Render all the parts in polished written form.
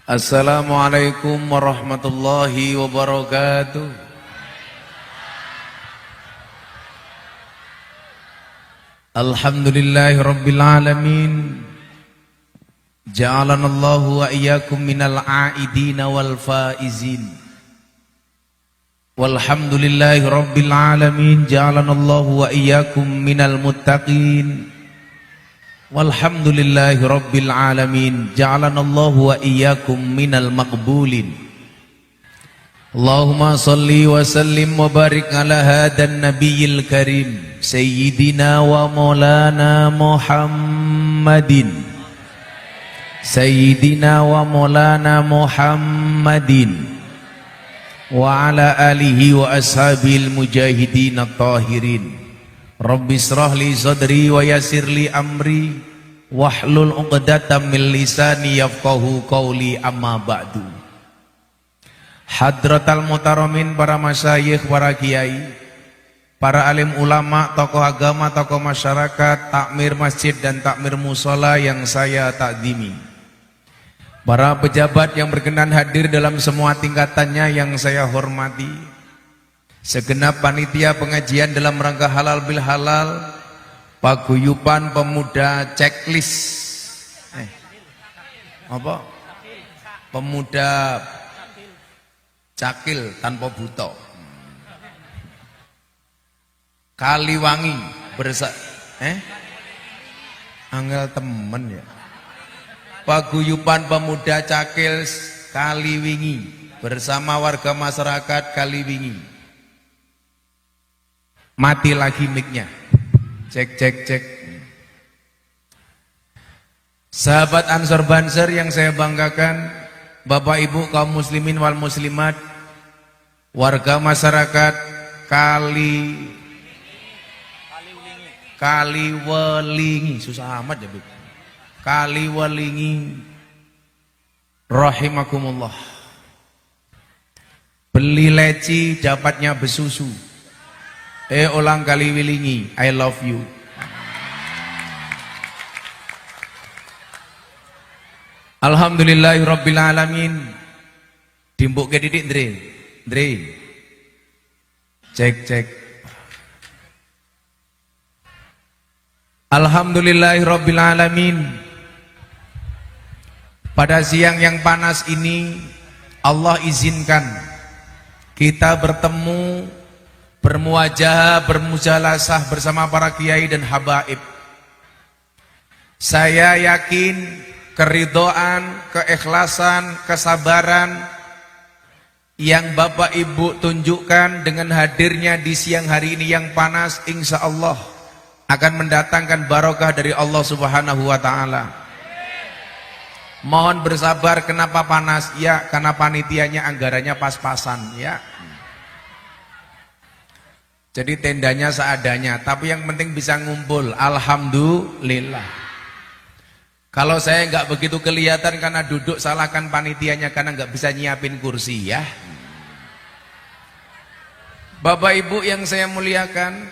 Assalamualaikum warahmatullahi wabarakatuh. Alhamdulillahi rabbil alamin. Ja'alanallahu wa iyyakum minal aidina wal faizin. Walhamdulillahi rabbil alamin. Ja'alanallahu wa iyyakum minal muttaqin. Walhamdulillahi rabbil alamin. Ja'alanallahu wa iyyakum minal maqbulin. Allahumma salli wa sallim wa barik ala hadan nabiyil karim Sayyidina wa maulana Muhammadin. Sayyidina wa maulana Muhammadin wa ala alihi wa ashabil mujahidin at-tahirin. Rabbi israh li sadri wa yassir li amri wahlul 'uqdatam min lisani yafqahu qawli, amma ba'du. Hadratal mutaramin, para masyayikh, para kiai, para alim ulama, tokoh agama, tokoh masyarakat, takmir masjid dan takmir musola yang saya takdimi, para pejabat yang berkenan hadir dalam semua tingkatannya yang saya hormati, segenap panitia pengajian dalam rangka halal bil halal, paguyuban pemuda checklist, pemuda cakil tanpa buto, Kaliwangi angel temen ya, paguyuban pemuda cakil Kaliwingi bersama warga masyarakat Kaliwingi. Mati lagi mic-nya. Cek. Sahabat Ansor Banser yang saya banggakan, Bapak Ibu kaum muslimin wal muslimat, warga masyarakat Kaliwelingi, susah amat ya, Kaliwelingi rahimakumullah. Beli leci dapatnya besusu. Ulang Kaliwelingi, I love you. Alhamdulillahi rabbil alamin. Dimbuk ke didik Ndre. Cek. Alhamdulillahi rabbil alamin. Pada siang yang panas ini Allah izinkan kita bertemu, bermuajahah, bermujalasah bersama para kiai dan habaib. Saya yakin keridhaan, keikhlasan, kesabaran yang Bapak Ibu tunjukkan dengan hadirnya di siang hari ini yang panas, insya Allah akan mendatangkan barokah dari Allah Subhanahu wa Ta'ala. Mohon bersabar. Kenapa panas? Ya, karena panitianya anggarannya pas-pasan ya. Jadi tendanya seadanya, tapi yang penting bisa ngumpul. Alhamdulillah. Kalau saya nggak begitu kelihatan karena duduk, salahkan panitianya karena nggak bisa nyiapin kursi ya. Bapak Ibu yang saya muliakan,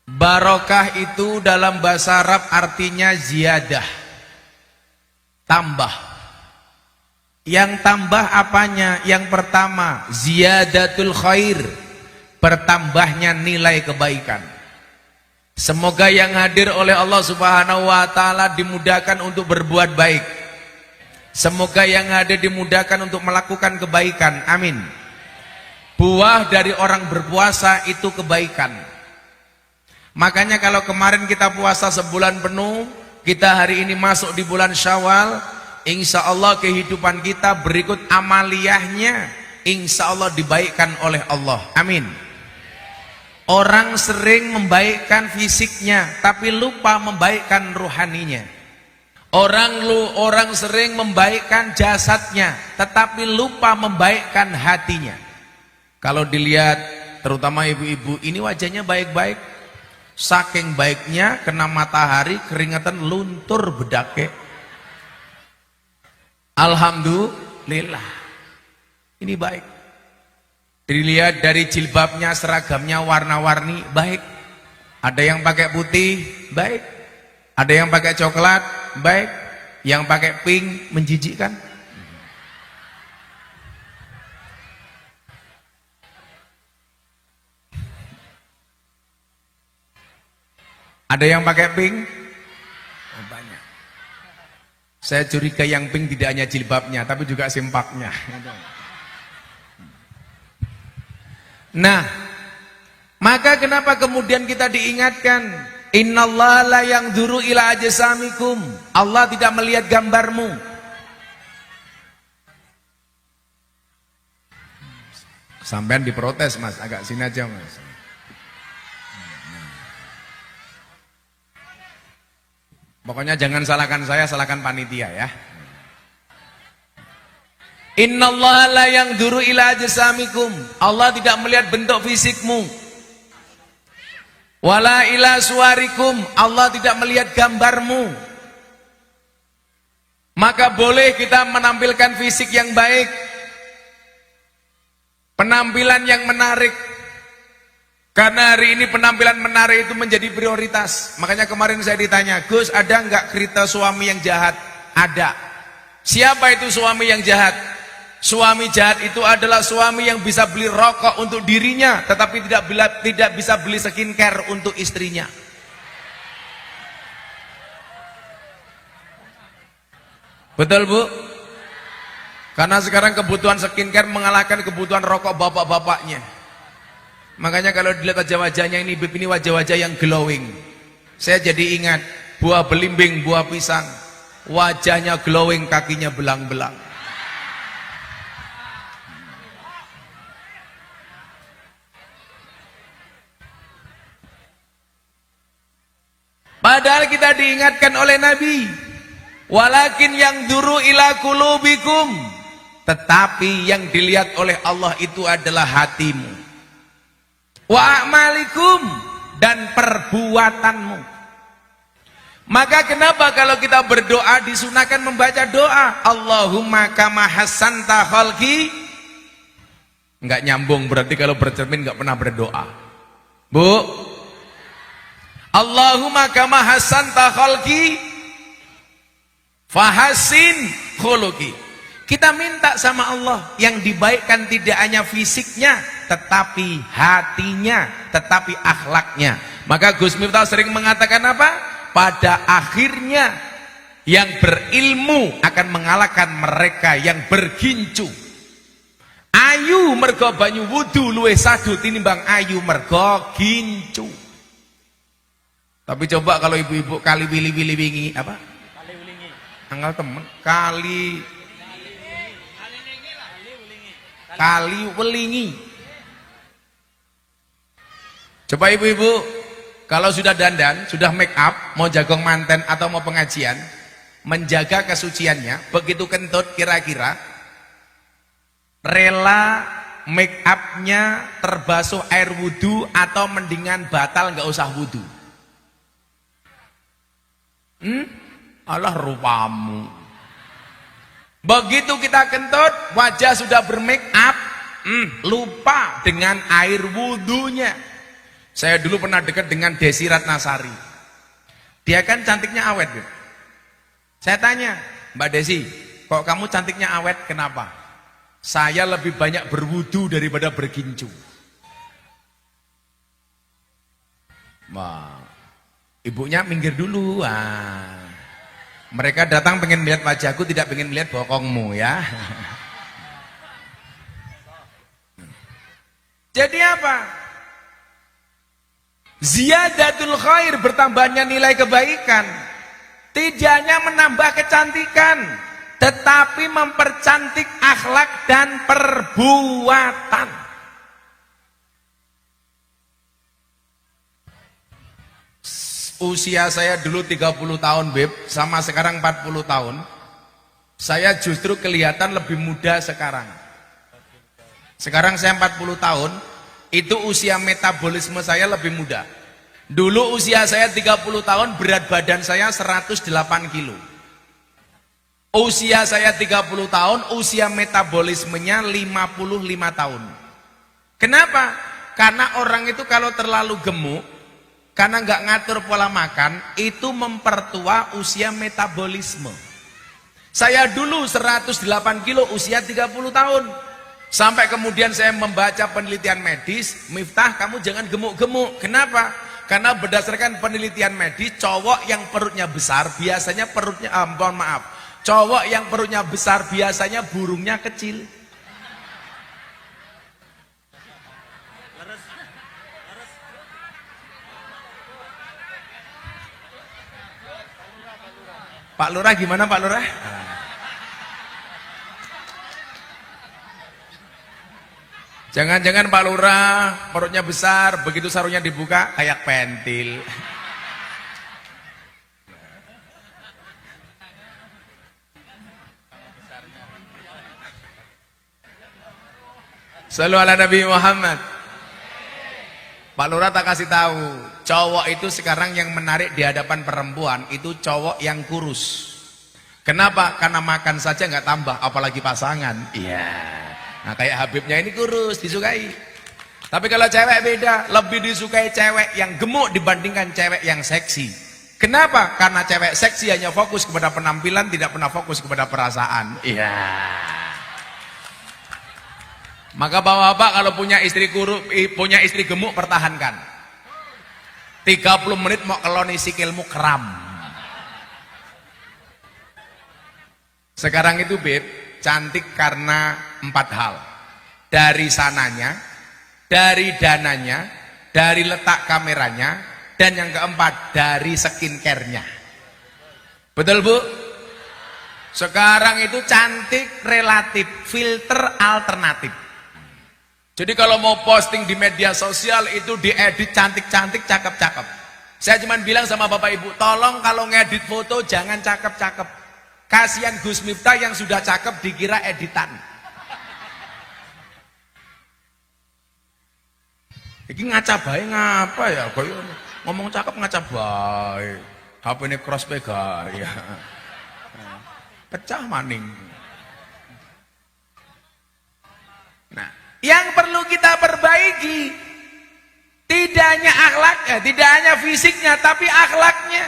barokah itu dalam bahasa Arab artinya ziyadah, tambah. Yang tambah apanya? Yang pertama, ziyadatul khair, bertambahnya nilai kebaikan. Semoga yang hadir oleh Allah Subhanahu wa Ta'ala dimudahkan untuk berbuat baik. Semoga yang hadir dimudahkan untuk melakukan kebaikan. Amin. Buah dari orang berpuasa itu kebaikan. Makanya kalau kemarin kita puasa sebulan penuh, kita hari ini masuk di bulan Syawal, insya Allah kehidupan kita berikut amaliyahnya insya Allah dibaikkan oleh Allah. Amin. Orang sering membaikkan fisiknya tapi lupa membaikkan rohaninya. Orang sering membaikkan jasadnya tetapi lupa membaikkan hatinya. Kalau dilihat terutama ibu-ibu ini wajahnya baik-baik, saking baiknya kena matahari keringetan luntur bedake. Alhamdulillah, ini baik. Dilihat dari jilbabnya, seragamnya warna-warni, baik. Ada yang pakai putih, baik. Ada yang pakai coklat, baik. Yang pakai pink menjijikkan. Ada yang pakai pink? Oh, banyak. Saya curiga yang pink tidak hanya jilbabnya, tapi juga simpaknya. Nah, maka kenapa kemudian kita diingatkan, innallaha la yanzuru ila ajsamikum. Allah tidak melihat gambarmu. Sampean diprotes, Mas, agak sini aja, Mas. Pokoknya jangan salahkan saya, salahkan panitia ya. Innallaha la yanzuru ila ajsamikum. Allah tidak melihat bentuk fisikmu. Wala ila suwarikum. Allah tidak melihat gambarmu. Maka boleh kita menampilkan fisik yang baik, penampilan yang menarik. Karena hari ini penampilan menarik itu menjadi prioritas. Makanya kemarin saya ditanya, Gus, ada enggak cerita suami yang jahat? Ada. Siapa itu suami yang jahat? Suami jahat itu adalah suami yang bisa beli rokok untuk dirinya, tetapi tidak bisa beli skincare untuk istrinya. Betul, Bu? Karena sekarang kebutuhan skincare mengalahkan kebutuhan rokok bapak-bapaknya. Makanya kalau dilihat wajah-wajahnya ini, ini wajah-wajah yang glowing. Saya jadi ingat buah belimbing, buah pisang. Wajahnya glowing, kakinya belang-belang. Padahal kita diingatkan oleh Nabi, walakin yang duru ila kulubikum. Tetapi yang dilihat oleh Allah itu adalah hatimu. Wa a'malikum, dan perbuatanmu. Maka kenapa kalau kita berdoa disunahkan membaca doa Allahumma kama hasanta khalqi? Enggak nyambung, berarti kalau bercermin enggak pernah berdoa. Bu, Allahumma kama hasanta khalqi fahasin khuluqi. Kita minta sama Allah yang dibaikkan tidak hanya fisiknya, tetapi hatinya, tetapi akhlaknya. Maka Gus Miftah sering mengatakan apa? Pada akhirnya yang berilmu akan mengalahkan mereka yang bergincu. Ayu mergo banyu wudu luwih sadu tinimbang ayu mergo gincu. Tapi coba kalau ibu-ibu kali wili-wili wingi apa? Kali wilingi. Anggal temen kali welingi. Coba ibu-ibu kalau sudah dandan, sudah make up, mau jagong manten atau mau pengajian, menjaga kesuciannya, begitu kentut kira-kira rela make upnya terbasuh air wudhu atau mendingan batal nggak usah wudhu? Alah rupamu. Begitu kita kentut, wajah sudah bermake up, lupa dengan air wudhunya. Saya dulu pernah dekat dengan Desi Ratnasari. Dia kan cantiknya awet, Bu. Saya tanya, Mbak Desi, kok kamu cantiknya awet, kenapa? Saya lebih banyak berwudhu daripada bergincu. Wah, ibunya minggir dulu. Mereka datang pengen melihat wajahku, tidak pengen melihat bokongmu ya. Jadi apa? Ziyadatul khair, bertambahnya nilai kebaikan. Tidak hanya menambah kecantikan, tetapi mempercantik akhlak dan perbuatan. Usia saya dulu 30 tahun, Beb, sama sekarang 40 tahun. Saya justru kelihatan lebih muda sekarang. Sekarang saya 40 tahun, itu usia metabolisme saya lebih muda. Dulu usia saya 30 tahun, berat badan saya 108 kilo. Usia saya 30 tahun, usia metabolismenya 55 tahun. Kenapa? Karena orang itu kalau terlalu gemuk, karena nggak ngatur pola makan, itu mempertua usia metabolisme. Saya dulu 108 kilo usia 30 tahun. Sampai kemudian saya membaca penelitian medis, Miftah kamu jangan gemuk-gemuk. Kenapa? Karena berdasarkan penelitian medis, cowok yang perutnya besar biasanya perutnya, mohon maaf, cowok yang perutnya besar biasanya burungnya kecil. Pak Lurah gimana Pak Lurah? Jangan-jangan Pak Lurah perutnya besar, begitu sarungnya dibuka kayak pentil. Shallu ala Nabi Muhammad. Pak Lurah tak kasih tahu, cowok itu sekarang yang menarik di hadapan perempuan itu cowok yang kurus. Kenapa? Karena makan saja nggak tambah, apalagi pasangan. Iya. Nah kayak Habibnya ini kurus, disukai. Tapi kalau cewek beda, lebih disukai cewek yang gemuk dibandingkan cewek yang seksi. Kenapa? Karena cewek seksi hanya fokus kepada penampilan, tidak pernah fokus kepada perasaan. Iya. Maka bapak-bapak kalau punya istri gemuk, pertahankan. 30 menit mau keloni sikilmu kram. Sekarang itu Beb, cantik karena 4 hal. Dari sananya, dari dananya, dari letak kameranya, dan yang keempat dari skincare-nya. Betul Bu? Sekarang itu cantik relatif, filter alternatif. Jadi kalau mau posting di media sosial itu diedit cantik-cantik, cakep-cakep. Saya cuma bilang sama Bapak Ibu, tolong kalau ngedit foto jangan cakep-cakep. Kasihan Gus Miftah yang sudah cakep dikira editan. Ini ngaca bae ngapa ya? Ngomong cakep ngaca bae. HP ini cross gaya. Pecah maning. Nah, yang perlu kita perbaiki tidak hanya akhlaknya, tidak hanya fisiknya, tapi akhlaknya.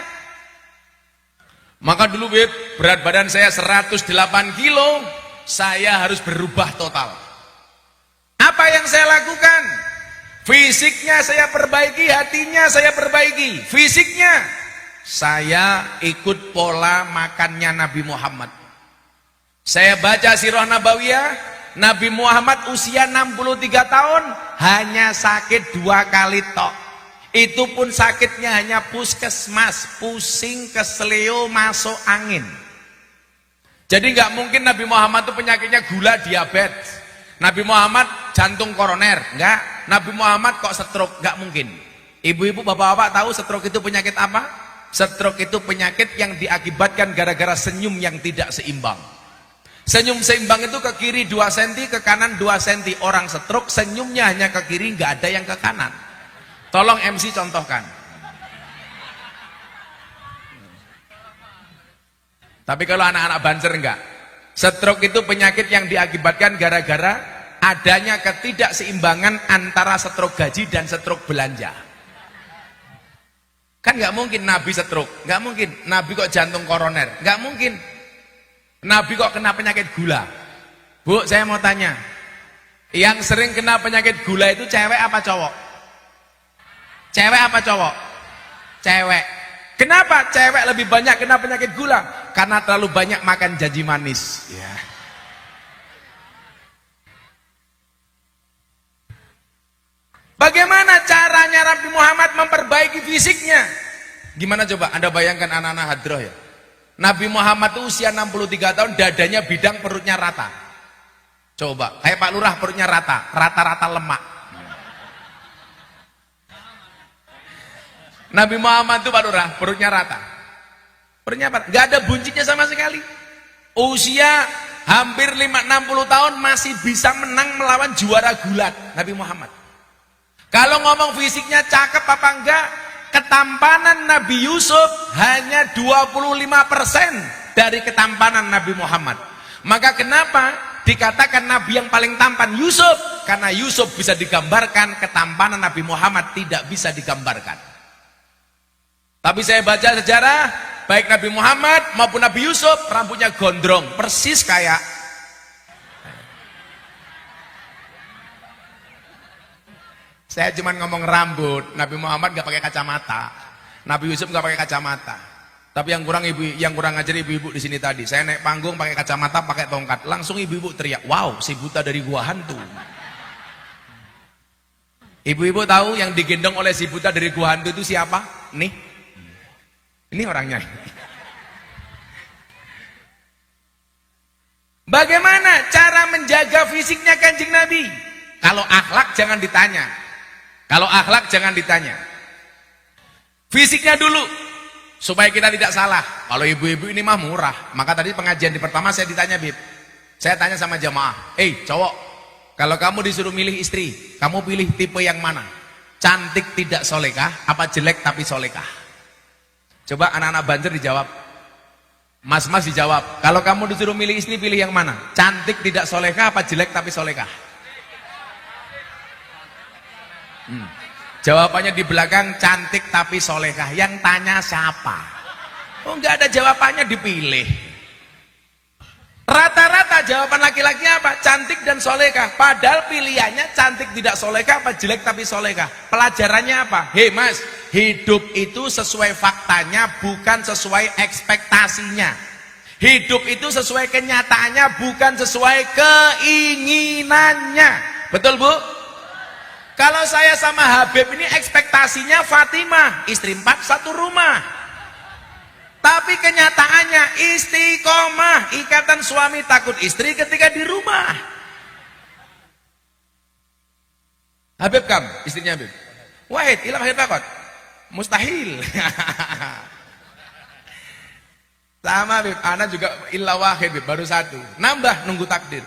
Maka dulu Beb, berat badan saya 108 kilo, saya harus berubah total. Apa yang saya lakukan? Fisiknya saya perbaiki, hatinya saya perbaiki. Fisiknya, saya ikut pola makannya Nabi Muhammad. Saya baca Sirah Nabawiyah, Nabi Muhammad usia 63 tahun, hanya sakit 2 kali tok. Itu pun sakitnya hanya puskesmas, pusing, keseleo, masuk angin. Jadi nggak mungkin Nabi Muhammad itu penyakitnya gula, diabetes. Nabi Muhammad jantung koroner, enggak. Nabi Muhammad kok stroke, nggak mungkin. Ibu-ibu, bapak-bapak tahu stroke itu penyakit apa? Stroke itu penyakit yang diakibatkan gara-gara senyum yang tidak seimbang. Senyum seimbang itu ke kiri 2 cm, ke kanan 2 cm. Orang stroke senyumnya hanya ke kiri, nggak ada yang ke kanan. Tolong MC contohkan. Tapi kalau anak-anak banser enggak. Stroke itu penyakit yang diakibatkan gara-gara adanya ketidakseimbangan antara stroke gaji dan stroke belanja. Kan nggak mungkin Nabi stroke, nggak mungkin. Nabi kok jantung koroner, nggak mungkin. Nabi kok kena penyakit gula. Bu, saya mau tanya, yang sering kena penyakit gula itu cewek apa cowok? Cewek apa cowok? Cewek. Kenapa cewek lebih banyak kena penyakit gula? Karena terlalu banyak makan janji manis. Ya. Bagaimana caranya Nabi Muhammad memperbaiki fisiknya? Gimana coba Anda bayangkan anak-anak hadroh ya? Nabi Muhammad itu usia 63 tahun, dadanya bidang, perutnya rata. Coba, kayak Pak Lurah perutnya rata, rata-rata lemak. Nabi Muhammad itu Pak Lurah, perutnya rata. Perutnya rata, nggak ada buncitnya sama sekali. Usia hampir 60 tahun masih bisa menang melawan juara gulat, Nabi Muhammad. Kalau ngomong fisiknya cakep apa enggak, ketampanan Nabi Yusuf hanya 25% dari ketampanan Nabi Muhammad. Maka kenapa dikatakan Nabi yang paling tampan Yusuf? Karena Yusuf bisa digambarkan, ketampanan Nabi Muhammad tidak bisa digambarkan. Tapi saya baca sejarah, baik Nabi Muhammad maupun Nabi Yusuf rambutnya gondrong, persis kayak saya cuman ngomong rambut. Nabi Muhammad nggak pakai kacamata, Nabi Yusuf nggak pakai kacamata. Tapi yang kurang ajar ibu-ibu di sini tadi. Saya naik panggung pakai kacamata, pakai tongkat, langsung ibu-ibu teriak, wow, si buta dari gua hantu. Ibu-ibu tahu yang digendong oleh si buta dari gua hantu itu siapa? Nih, ini orangnya. Bagaimana cara menjaga fisiknya Kanjeng Nabi? Kalau akhlak jangan ditanya. Kalau akhlak jangan ditanya. Fisiknya dulu, supaya kita tidak salah. Kalau ibu-ibu ini mah murah. Maka tadi pengajian di pertama saya ditanya, Bib. Saya tanya sama jamaah, cowok, kalau kamu disuruh milih istri, kamu pilih tipe yang mana? Cantik tidak solekah, apa jelek tapi solekah? Coba anak-anak Banjar dijawab. Mas-mas dijawab. Kalau kamu disuruh milih istri, pilih yang mana? Cantik tidak solekah, apa jelek tapi solekah? Jawabannya di belakang, cantik tapi solekah. Yang tanya siapa? Oh, nggak ada jawabannya, dipilih. Rata-rata jawaban laki-laki apa? Cantik dan solekah. Padahal pilihannya cantik tidak solekah apa jelek tapi solekah. Pelajarannya apa? Hei mas, hidup itu sesuai faktanya, bukan sesuai ekspektasinya. Hidup itu sesuai kenyataannya, bukan sesuai keinginannya. Betul bu? Kalau saya sama Habib ini ekspektasinya Fatimah, istri 4 satu rumah. Tapi kenyataannya istiqomah, ikatan suami takut istri ketika di rumah. Habib kam, istrinya Habib. Wahid, ilah Habib takut. Mustahil. Sama Habib, anak juga illa wahid Habib, baru satu. Nambah nunggu takdir.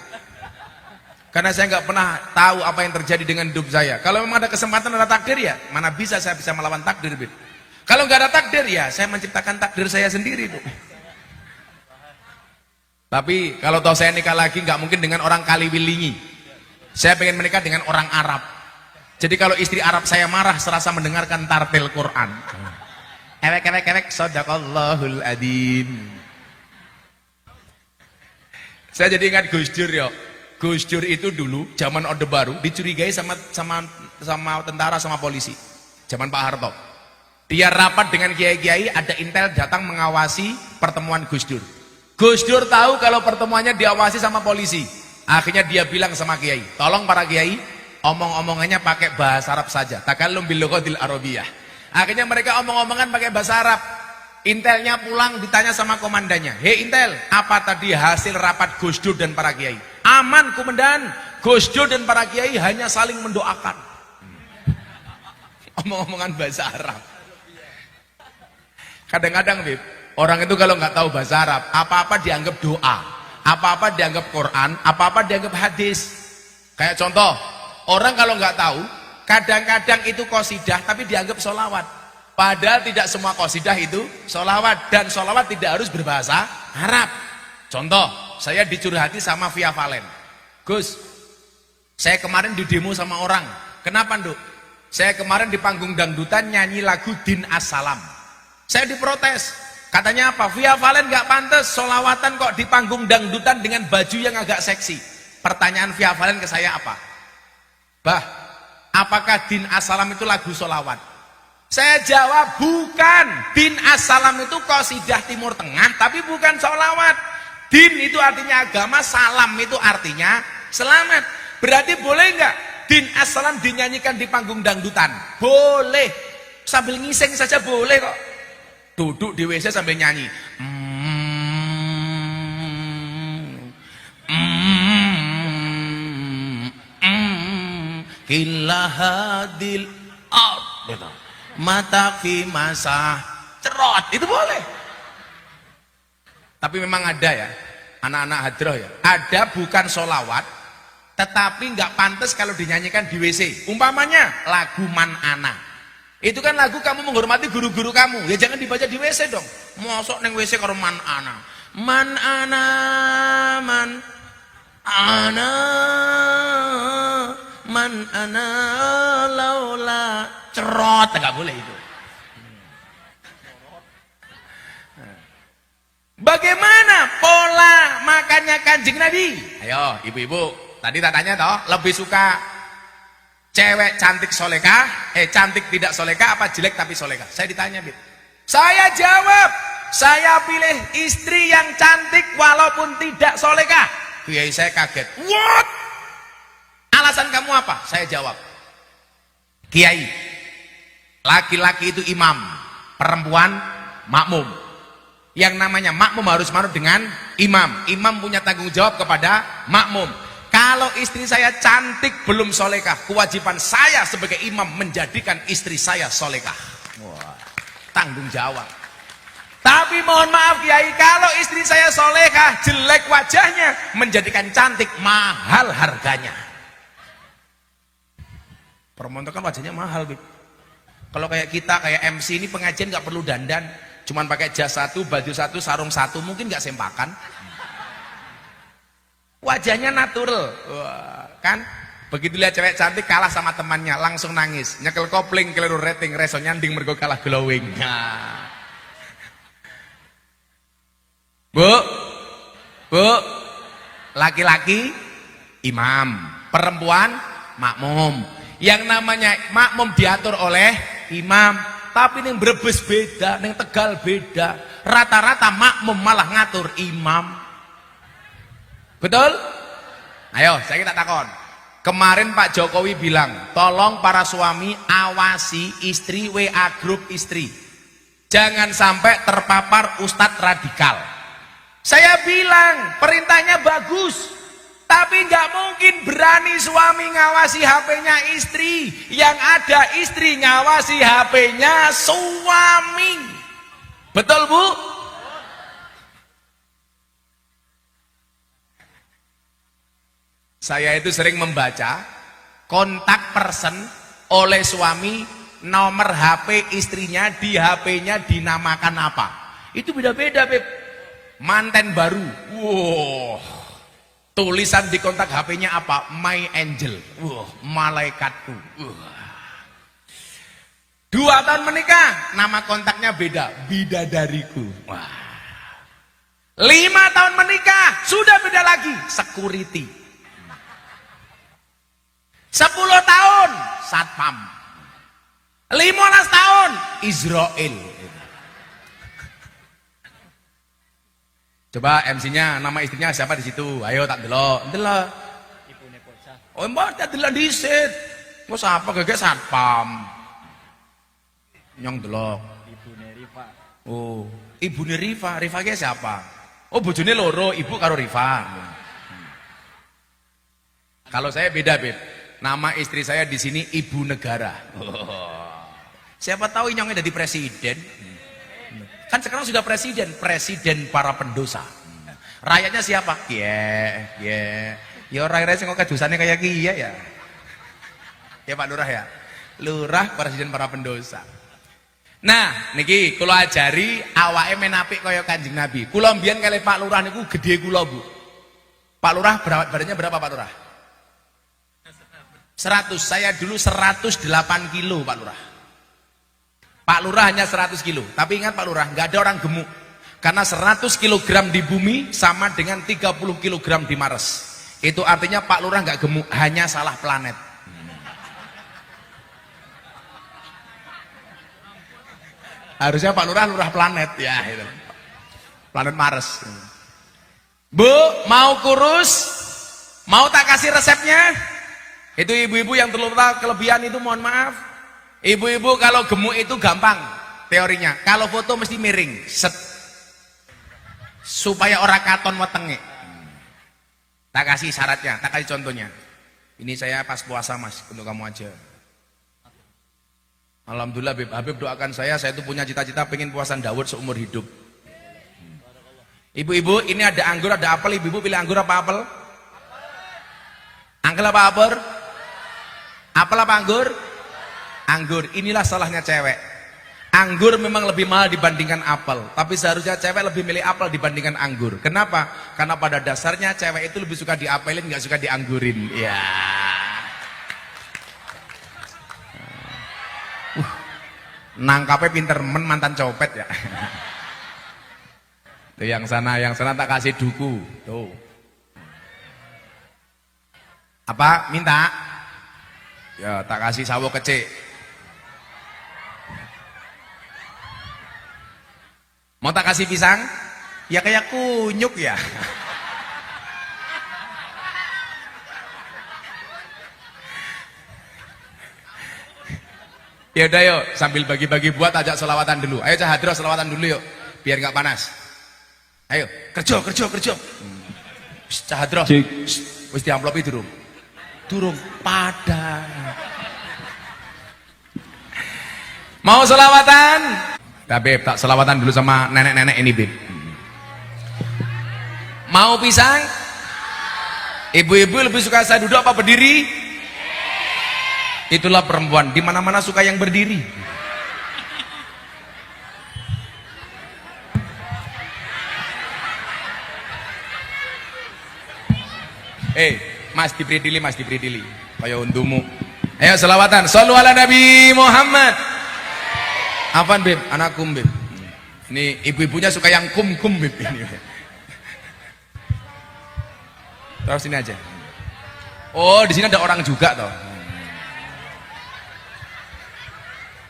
Karena saya nggak pernah tahu apa yang terjadi dengan hidup saya. Kalau memang ada kesempatan ada takdir ya, mana bisa saya bisa melawan takdir Habib. Kalau nggak ada takdir ya, saya menciptakan takdir saya sendiri tuh. Tapi kalau tahu saya nikah lagi, nggak mungkin dengan orang Kaliwilingi. Saya pengen menikah dengan orang Arab. Jadi kalau istri Arab saya marah, serasa mendengarkan tartil Quran. Ewek, sadaqallahul adzim. Saya jadi ingat Gus Dur ya. Gus Dur itu dulu zaman Orde Baru dicurigai sama tentara sama polisi. Zaman Pak Harto. Dia rapat dengan kiai-kiai, ada intel datang mengawasi pertemuan Gus Dur. Gus Dur tahu kalau pertemuannya diawasi sama polisi. Akhirnya dia bilang sama kiai, tolong para kiai, omong-omongannya pakai bahasa Arab saja. Takallum bil lughatil arabiyyah. Akhirnya mereka omong-omongan pakai bahasa Arab. Intelnya pulang ditanya sama komandannya, "Hei Intel, apa tadi hasil rapat Gus Dur dan para kiai?" "Aman, komandan. Gus Dur dan para kiai hanya saling mendoakan." Omong-omongan bahasa Arab. Kadang-kadang Bib, orang itu kalau nggak tahu bahasa Arab, apa-apa dianggap doa, apa-apa dianggap Quran, apa-apa dianggap hadis. Kayak contoh, orang kalau nggak tahu, kadang-kadang itu qasidah tapi dianggap sholawat. Padahal tidak semua qasidah itu sholawat, dan sholawat tidak harus berbahasa Arab. Contoh, saya dicurhati sama Via Valen. Gus, saya kemarin di demo sama orang. Kenapa Nduk? Saya kemarin di panggung dangdutan nyanyi lagu Din As-Salam. Saya diprotes, katanya apa? Via Valen gak pantas solawatan kok di panggung dangdutan dengan baju yang agak seksi. Pertanyaan Via Valen ke saya apa? Bah, apakah Din As-Salam itu lagu solawat? Saya jawab, bukan. Din As-Salam itu qasidah Timur Tengah, tapi bukan solawat. Din itu artinya agama, salam itu artinya selamat. Berarti boleh nggak Din As-Salam dinyanyikan di panggung dangdutan? Boleh. Sambil ngising saja boleh kok. Duduk di WC sambil nyanyi. Kilahadil gitu. Mata fi masa cerot, itu boleh. Tapi memang ada ya, anak-anak hadroh ya, ada bukan solawat, tetapi nggak pantas kalau dinyanyikan di WC. Umpamanya lagu Man Ana. Itu kan lagu kamu menghormati guru-guru kamu, ya jangan dibaca di WC dong. Mosok neng WC karo Man Ana. Man Ana, Man Ana, Man Ana, laula cerot, nggak boleh itu. Bagaimana pola makannya Kanjeng Nabi? Ayo ibu-ibu, tadi tak tanya toh, lebih suka cewek cantik solekah, cantik tidak solekah apa jelek tapi solekah? Saya ditanya, Bib. Saya jawab, saya pilih istri yang cantik walaupun tidak solekah. Kiai saya kaget. What? Alasan kamu apa? Saya jawab, Kiai, laki-laki itu imam, perempuan makmum. Yang namanya makmum harus manut dengan imam. Imam punya tanggung jawab kepada makmum. Kalau istri saya cantik belum solekah, kewajiban saya sebagai imam menjadikan istri saya solekah. Wah, tanggung jawab. Tapi mohon maaf Kiai, kalau istri saya solekah, jelek wajahnya, menjadikan cantik, mahal harganya. Perempuan kan wajahnya mahal, Bib. Kalau kayak kita, kayak MC ini pengajian nggak perlu dandan, cuman pakai jas satu, baju satu, sarung satu, mungkin nggak sempakan. Wajahnya natural. Wah, kan? Begitu lihat cewek cantik kalah sama temannya, langsung nangis, nyekel kopling, keliru rating, reso nyanding mergo kalah glowing. Nah. Bu, laki-laki imam, perempuan makmum. Yang namanya makmum diatur oleh imam. Tapi yang Brebes beda, yang Tegal beda. Rata-rata makmum malah ngatur imam. Betul? Ayo, saya kita takon. Kemarin Pak Jokowi bilang, tolong para suami awasi istri, WA grup istri. Jangan sampai terpapar ustadz radikal. Saya bilang, perintahnya bagus. Tapi nggak mungkin berani suami ngawasi HP-nya istri. Yang ada istri ngawasi HP-nya suami. Betul, Bu? Saya itu sering membaca kontak person oleh suami, nomor HP istrinya di HP-nya dinamakan apa. Itu beda-beda, Beb. Manten baru. Wow. Tulisan di kontak HP-nya apa? My angel. Malaikatku. 2 tahun menikah, nama kontaknya beda. Bidadariku. Wah. 5 tahun menikah, sudah beda lagi. Security. 10 tahun, satpam. 15 tahun, Israel. Coba MC-nya, nama istrinya siapa di situ? Ayo tak delok. Delok. Ibune bocah. Oh, mbak tak delok disit. Mau siapa gege satpam. Nyong delok. Ibune Rifa. Oh, ibune Rifa. Rifa ge siapa? Oh, bojone loro, ibu karo Rifa. Kalau saya beda, Beb. Nama istri saya di sini Ibu Negara. Siapa tahu nyongnya jadi presiden. Kan sekarang sudah presiden para pendosa. Rakyatnya siapa? Ya rakyatnya sing kok dosane kayak kiye ya. Ya Pak Lurah ya. Lurah presiden para pendosa. Nah, niki kula ajari awake menapik kaya Kanjeng Nabi. Kula mbiyen kali Pak Lurah niku gedhe kula, Bu. Pak Lurah badannya berapa Pak Lurah? 100. Saya dulu 108 kilo Pak Lurah. Pak Lurah hanya 100 kilo, tapi ingat Pak Lurah, nggak ada orang gemuk. Karena 100 kilogram di bumi sama dengan 30 kilogram di Mars. Itu artinya Pak Lurah nggak gemuk, hanya salah planet. Harusnya Pak Lurah, lurah planet ya, itu. Planet Mars. Bu, mau kurus? Mau tak kasih resepnya? Itu ibu-ibu yang terlupa kelebihan itu mohon maaf. Ibu-ibu kalau gemuk itu gampang teorinya. Kalau foto mesti miring, set. Supaya orang katon wetenge. Tak kasih syaratnya, tak kasih contohnya. Ini saya pas puasa Mas, untuk kamu aja. Alhamdulillah Habib doakan saya itu punya cita-cita pengen puasa Daud seumur hidup. Ibu-ibu, ini ada anggur, ada apel. Ibu-ibu pilih anggur apa apel? Anggur apa apel? Apel apa anggur? Anggur. Inilah salahnya cewek. Anggur memang lebih mahal dibandingkan apel, tapi seharusnya cewek lebih milih apel dibandingkan anggur. Kenapa? Karena pada dasarnya cewek itu lebih suka diapelin, nggak suka dianggurin. Ya. Nangkapnya pinter, mantan copet ya. Tuh yang sana tak kasih duku. Tuh. Apa? Minta? Ya, tak kasih sawo kecil. Mau tak kasih pisang? Ya kayak kunyuk ya. Ya udah yuk, sambil bagi-bagi buat ajak selawatan dulu. Ayo Cah Hadroh selawatan dulu yuk, biar nggak panas. Ayo, kerja. Cah Hadroh, wis di amplopi durung. Durung pada. Mau selawatan? Nah, Beb, tak selawatan dulu sama nenek-nenek ini, Beb. Mau pisang? Ibu-ibu lebih suka saya duduk apa berdiri? Itulah perempuan, di mana-mana suka yang berdiri. Mas diberi dili. Kayak untukmu. Ayo selawatan. Shallu ala Nabi Muhammad. Apaan, Beb? Anakkum, Beb. Ini ibu-ibunya suka yang kum, Beb. Ini. Terus sini aja. Oh, di sini ada orang juga toh.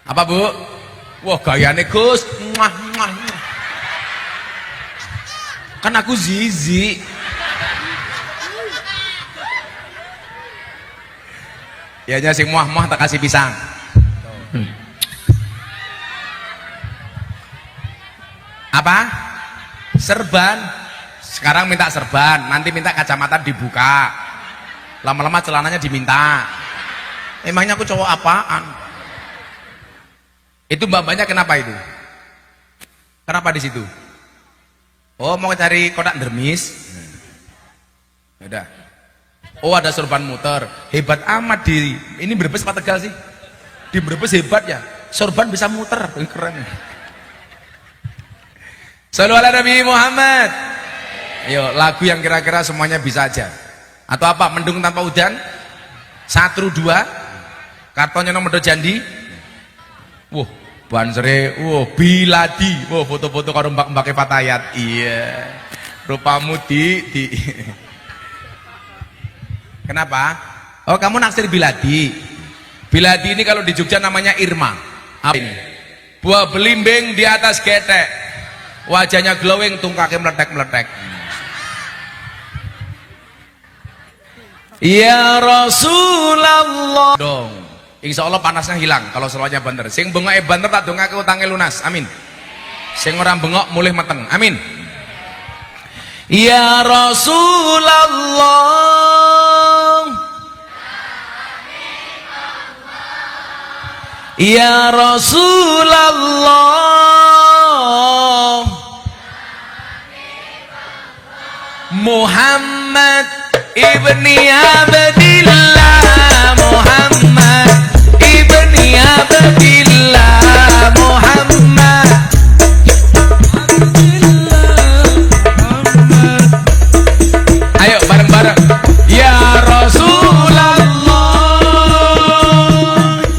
Apa, Bu? Wah, gayane Gus. Kan aku zizi. Ya nya sing muah-muah tak kasih pisang. Apa? Serban. Sekarang minta serban, nanti minta kacamata dibuka. Lama-lama celananya diminta. Emangnya aku cowok apaan? Itu mbak-mbaknya kenapa itu? Kenapa di situ? Oh, mau cari kotak dermis? Udah. Oh, ada sorban muter. Hebat amat di ini Brebes apa Tegal sih? Di Brebes hebat ya. Sorban bisa muter, keren. Shallu ala Nabi Muhammad. Ayo, lagu yang kira-kira semuanya bisa aja. Atau apa? Mendung tanpa udan? 1 2. Kartonnya nomor jandi. Wah, bansere, biladi, foto-foto karo mbak-mbake Fatayat. Iya. Rupamu di. Kenapa? Oh, kamu naksir biladi. Biladi ini kalau di Jogja namanya Irma. Apa ini? Buah belimbing di atas getek. Wajahnya glowing, tungkaknya meletek-meletek. Ya Rasulullah. Dong. Insya Allah panasnya hilang kalau selawatnya bener. Sing bengok banter tak dongake utangnya lunas. Amin. Sing orang bengok mulih meteng. Amin. Ya Rasulullah. Ya Rasulullah. Muhammad ibni Abdillah. Muhammad ibni Abdillah. Muhammad. Ayo bareng-bareng. Ya Rasulullah.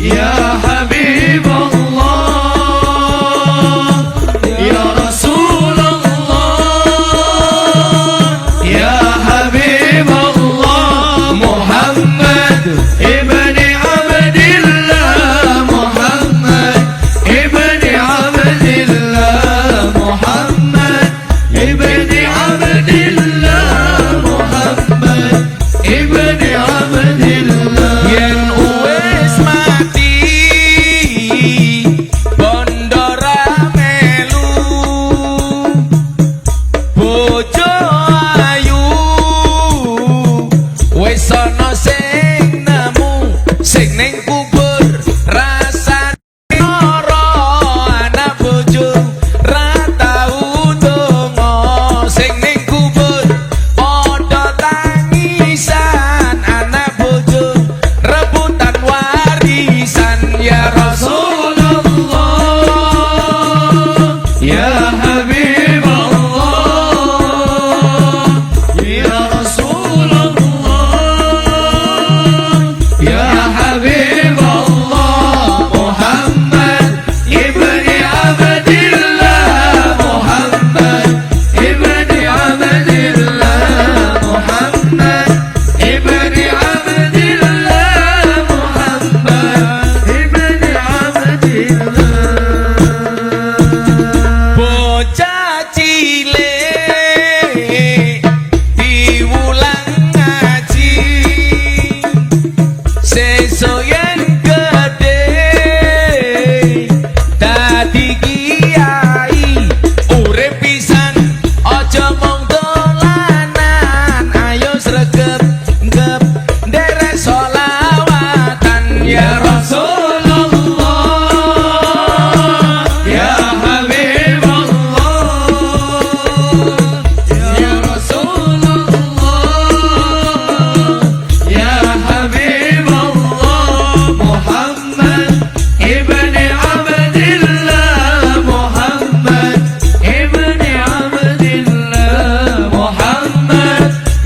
Ya Habibullah. Ya Rasulullah. Ya Habibullah. Muhammad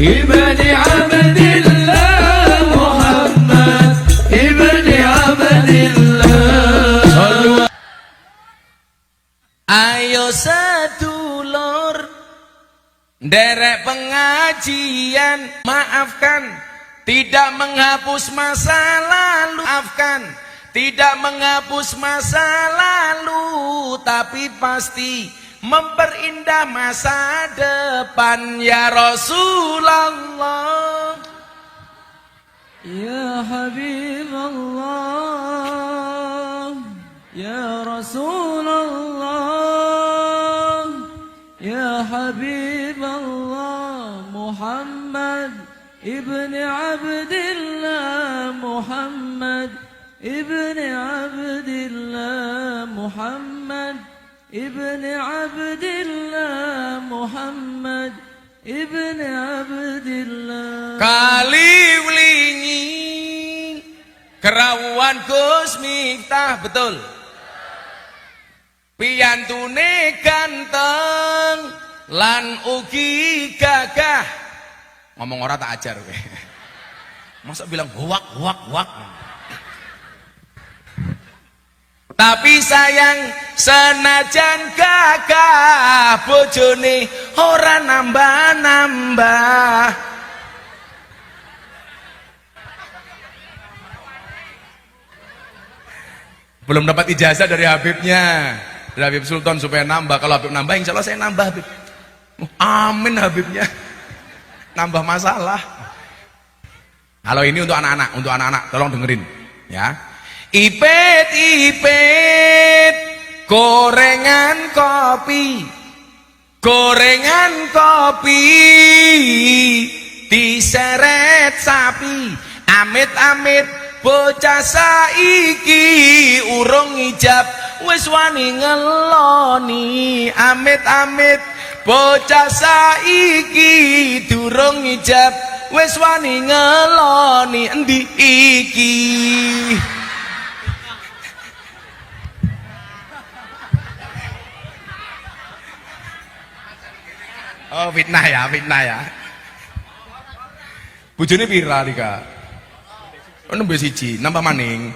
ابن عبد الله محمد ابن عبد الله. Ayo sedulur derek pengajian, maafkan tidak menghapus masa lalu, maafkan tidak menghapus masa lalu, tapi pasti memperindah masa depan ya Rasulullah. Ya Habib Allah, ya Rasulullah, ya Habib Allah, Muhammad ibn Abdillah, Muhammad ibn Abdillah, Muhammad ibn Abdillah, Muhammad ibn Abdillah. Kali wlingi kerawuan Gus Miftah, betul. Piyantune ganteng lan ugi gagah. Ngomong ora tak ajar kowe. Masa bilang wak wak wak. Tapi sayang senajan gagah bojone ora nambah-nambah. Belum dapat ijazah dari Habibnya, dari Habib Sultan supaya nambah. Kalau Habib nambah, insya Allah saya nambah Habib. Amin Habibnya. Nambah masalah. Kalau ini untuk anak-anak, tolong dengerin ya. Ipet-ipet gorengan kopi, gorengan kopi diseret sapi, amit-amit bocah saiki urung ijab wis wani ngeloni, amit-amit bocah saiki durung ijab wis wani ngeloni. Endi iki? Oh fitnah ya, fitnah ya. Bojone pira Rika? Oh nembe siji, nambah maning.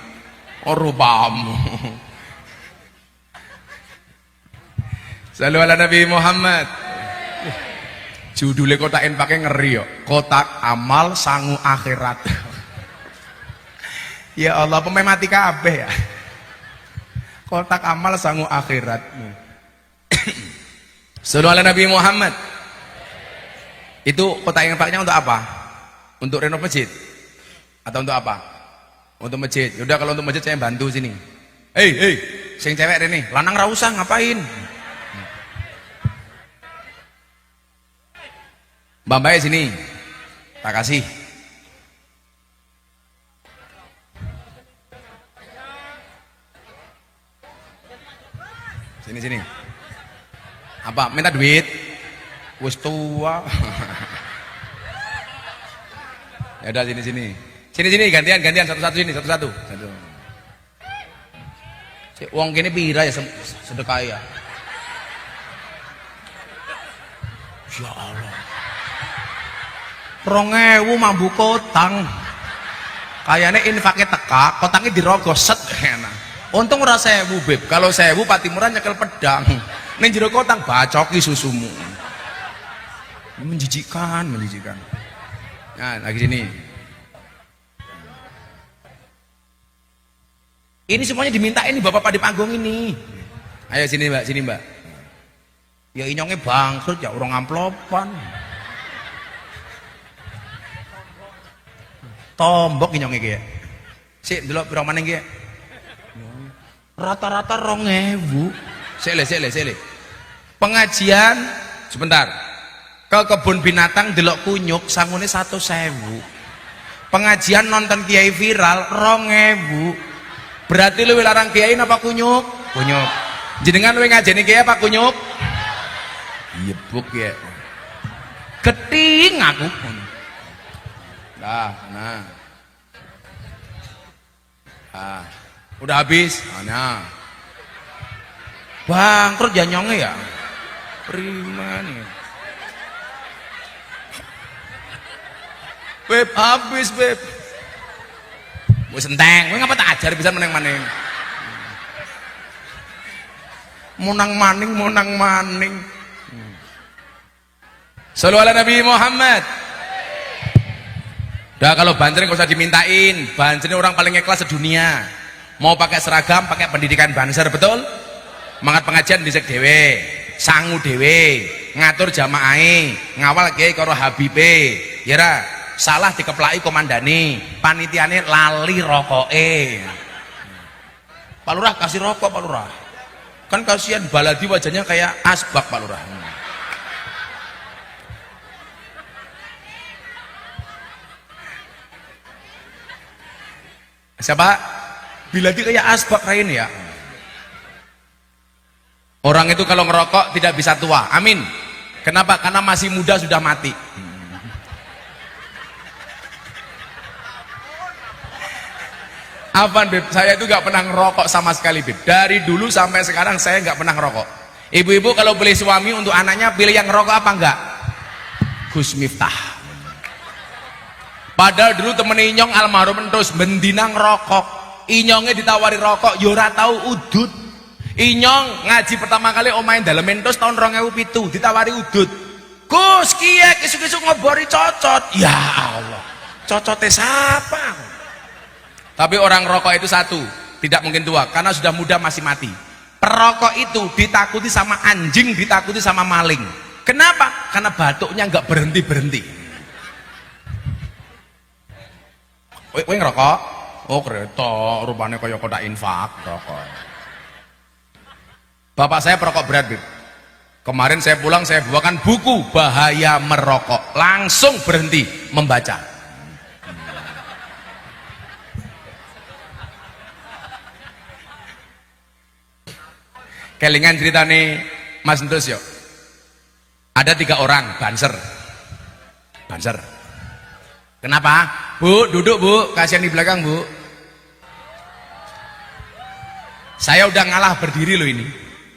Oh rupamu. Sallu ala Nabi Muhammad. Judulnya kotakin pakai ngeri yo. Kotak amal sangu akhirat. Ya Allah, pemain mati kabeh ya. Kotak amal sangu akhirat. Sallu ala Nabi Muhammad. Itu kotak yang paknya untuk apa? Untuk renov masjid? Atau untuk apa? Untuk masjid. Yaudah kalau untuk masjid saya bantu sini. Hei, sing cewek ini, lanang ra usah ngapain? Mbak Mbak sini. Tak kasih. Sini. Apa? Minta duit? Wis tua. Ya udah sini. Sini gantian satu-satu sini, satu-satu. Si wong kene pira ya sedekah ya? Ya Allah. 2000 mambu kotang. Kayane infake teka, kotange dirogoh set enak. Untung ora 1000, Beb. Kalau 1000 Patimuran nyekel pedang. Ning jero kotang bacoki susumu. Menjijikkan. Nah, lagi sini. Ini semuanya diminta ini Bapak di panggung ini. Ayo sini Mbak. Ya inyongnya bangkrut ya orang amplopan. Tombok inyongnya kaya. Sik delok pira maneh kaya. Rata-rata 2000. Sele. Pengajian sebentar. Ke kebun binatang delok kunyuk sangune 100.000. Pengajian nonton kiai viral 2000. Berarti lu larang kiai napa kunyuk? Kunyuk. Jenengan lu ngajeni kiai apa kunyuk? Yebuk ya. Keting aku. Nah. Udah habis. Nah. Bangkrut ya nyonge ya. Prima nih. Beb, habis, Beb. Wis enteng, kowe ngapa tak ajar bisa meneng-meneng. Munang maning. Shallu ala Nabi Muhammad. Udah kalau banser nggak usah dimintain. Banser ini orang paling ikhlas sedunia. Mau pakai seragam, pakai pendidikan banser, betul? Mangat pengajian dhisik dhewe, sangu dhewe, ngatur jamaahe, ngawal kiai karo habibe. Ya ra, salah dikeplaki komandane, panitiane lali rokoke. Pak Lurah kasih rokok Pak Lurah. Kan kasihan baladi wajahnya kayak asbak Pak Lurah. Siapa? Biladi kayak asbak lain ya. Orang itu kalau ngerokok tidak bisa tua. Amin. Kenapa? Karena masih muda sudah mati. Apaan Beb? Saya itu gak pernah ngerokok sama sekali Beb. Dari dulu sampai sekarang saya gak pernah ngerokok. Ibu-ibu kalau beli suami untuk anaknya pilih yang ngerokok apa enggak? Gus Miftah. Padahal dulu temen Inyong almarhum terus bendina ngerokok. Inyongnya ditawari rokok, yora tahu udut. Inyong ngaji pertama kali omain dalam mentos tahun 2007 ditawari udut. Gus kiye kisuk-kisuk ngobori cocot. Ya Allah, cocotnya siapa? Tapi orang rokok itu satu, tidak mungkin tua karena sudah muda masih mati. Perokok itu ditakuti sama anjing, ditakuti sama maling. Kenapa? Karena batuknya nggak berhenti. Kowe ngerokok? Oh kereta, rupanya kayak kodak infak rokok. Bapak saya perokok berat, Bib. Kemarin saya pulang saya bawakan buku bahaya merokok, langsung berhenti membaca. Kelingan cerita nih Mas Entus yuk. Ada 3 orang banser. Kenapa? Bu, duduk Bu, kasihan di belakang Bu. Saya udah ngalah berdiri loh ini.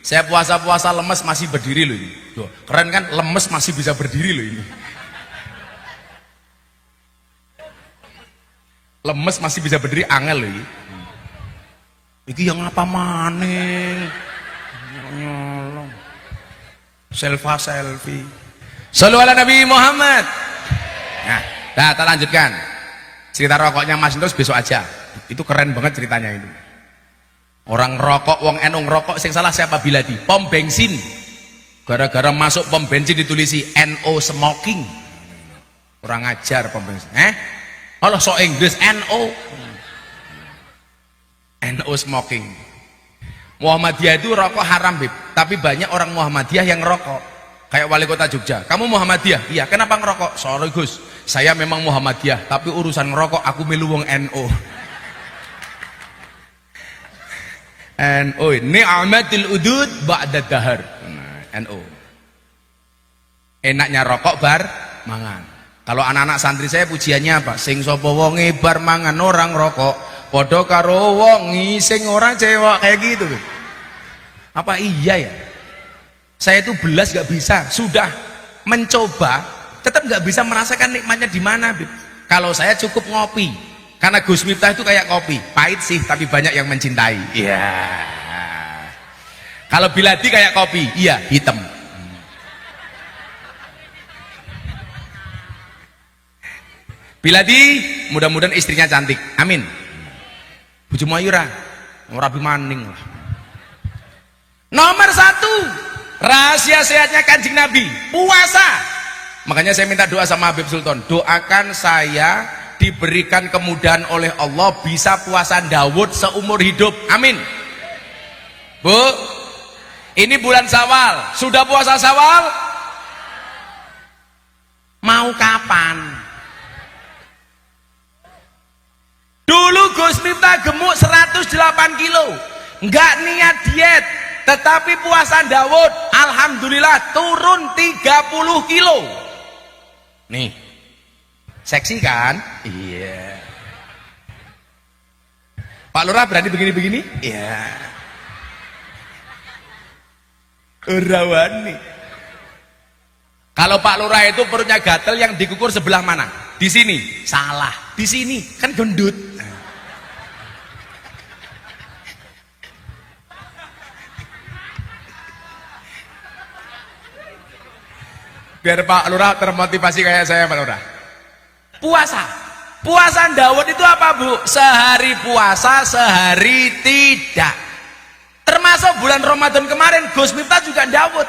Saya puasa-puasa lemes masih berdiri loh ini. Tuh, keren kan, lemes masih bisa berdiri loh ini. Lemes masih bisa berdiri, angel loh ini. Iki yang apa maning? Selfie. Shallu ala Nabi Muhammad. Nah, kita lanjutkan. Cerita rokoknya Mas Entus besok aja. Itu keren banget ceritanya itu. Orang rokok, wong NU ngerokok, sing salah siapa Biladi? Pom bensin. Gara-gara masuk pom bensin ditulisi NO smoking. Kurang ajar pom bensin. Allah so Inggris NO smoking. Muhammadiyah itu rokok haram, Bib. Tapi banyak orang Muhammadiyah yang ngerokok. Kayak wali kota Jogja. Kamu Muhammadiyah? Iya. Kenapa ngerokok? Sorry Gus, saya memang Muhammadiyah, tapi urusan ngerokok aku milu wong NO. NO ni'matil udud ba'da dahar. NO. Enaknya rokok bar mangan. Kalau anak-anak santri saya pujiannya apa? Sing sapa wonge bar mangan orang rokok, padha karo wong sing orang cewek, kayak gitu. Apa iya ya? Saya itu belas gak bisa, sudah mencoba tetap gak bisa merasakan nikmatnya di mana, Bib. Kalau saya cukup ngopi, karena Gus Miftah itu kayak kopi, pahit sih tapi banyak yang mencintai. Iya. Kalau Biladi kayak kopi, iya hitam. Biladi mudah-mudahan istrinya cantik, amin. Bojo Mayura rabi maning lah. Nomor 1 rahasia sehatnya Kanjeng Nabi, puasa. Makanya saya minta doa sama Habib Sultan, doakan saya diberikan kemudahan oleh Allah bisa puasa Daud seumur hidup, amin. Bu, ini bulan Syawal, sudah puasa Syawal? Mau kapan? Dulu Gus Miftah gemuk 108 kilo, nggak niat diet, tetapi puasa Daud alhamdulillah turun 30 kilo. Nih, seksi kan? Iya. Pak Lurah berani begini-begini? Iya. Rawani. Kalau Pak Lurah itu perutnya gatel yang dikukur sebelah mana? Di sini salah, di sini kan gendut. Biar Pak Lurah termotivasi kayak saya, Pak Lurah. Puasa Daud itu apa, Bu? Sehari puasa, sehari tidak. Termasuk bulan Ramadan kemarin Gus Miftah juga Daud.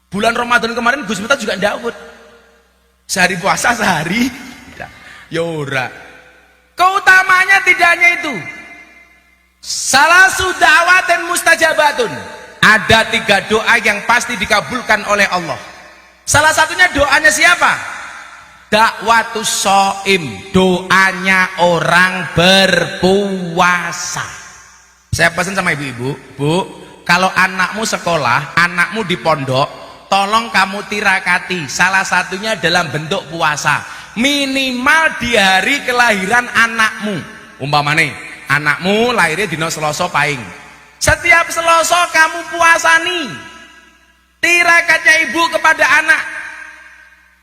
Bulan Ramadan kemarin Gus Miftah juga Daud. Sehari puasa, sehari tidak. Yora. Keutamanya tidak hanya itu. Salah sudawatin mustajabatun. Ada 3 doa yang pasti dikabulkan oleh Allah. Salah satunya doanya siapa? Dakwatus shaim, doanya orang berpuasa. Saya pesan sama ibu-ibu, Bu, kalau anakmu sekolah, anakmu di pondok, tolong kamu tirakati salah satunya dalam bentuk puasa. Minimal di hari kelahiran anakmu. Umpamane, anakmu lahirnya dino Selasa Paing. Setiap Selasa kamu puasani. Tirakatnya ibu kepada anak.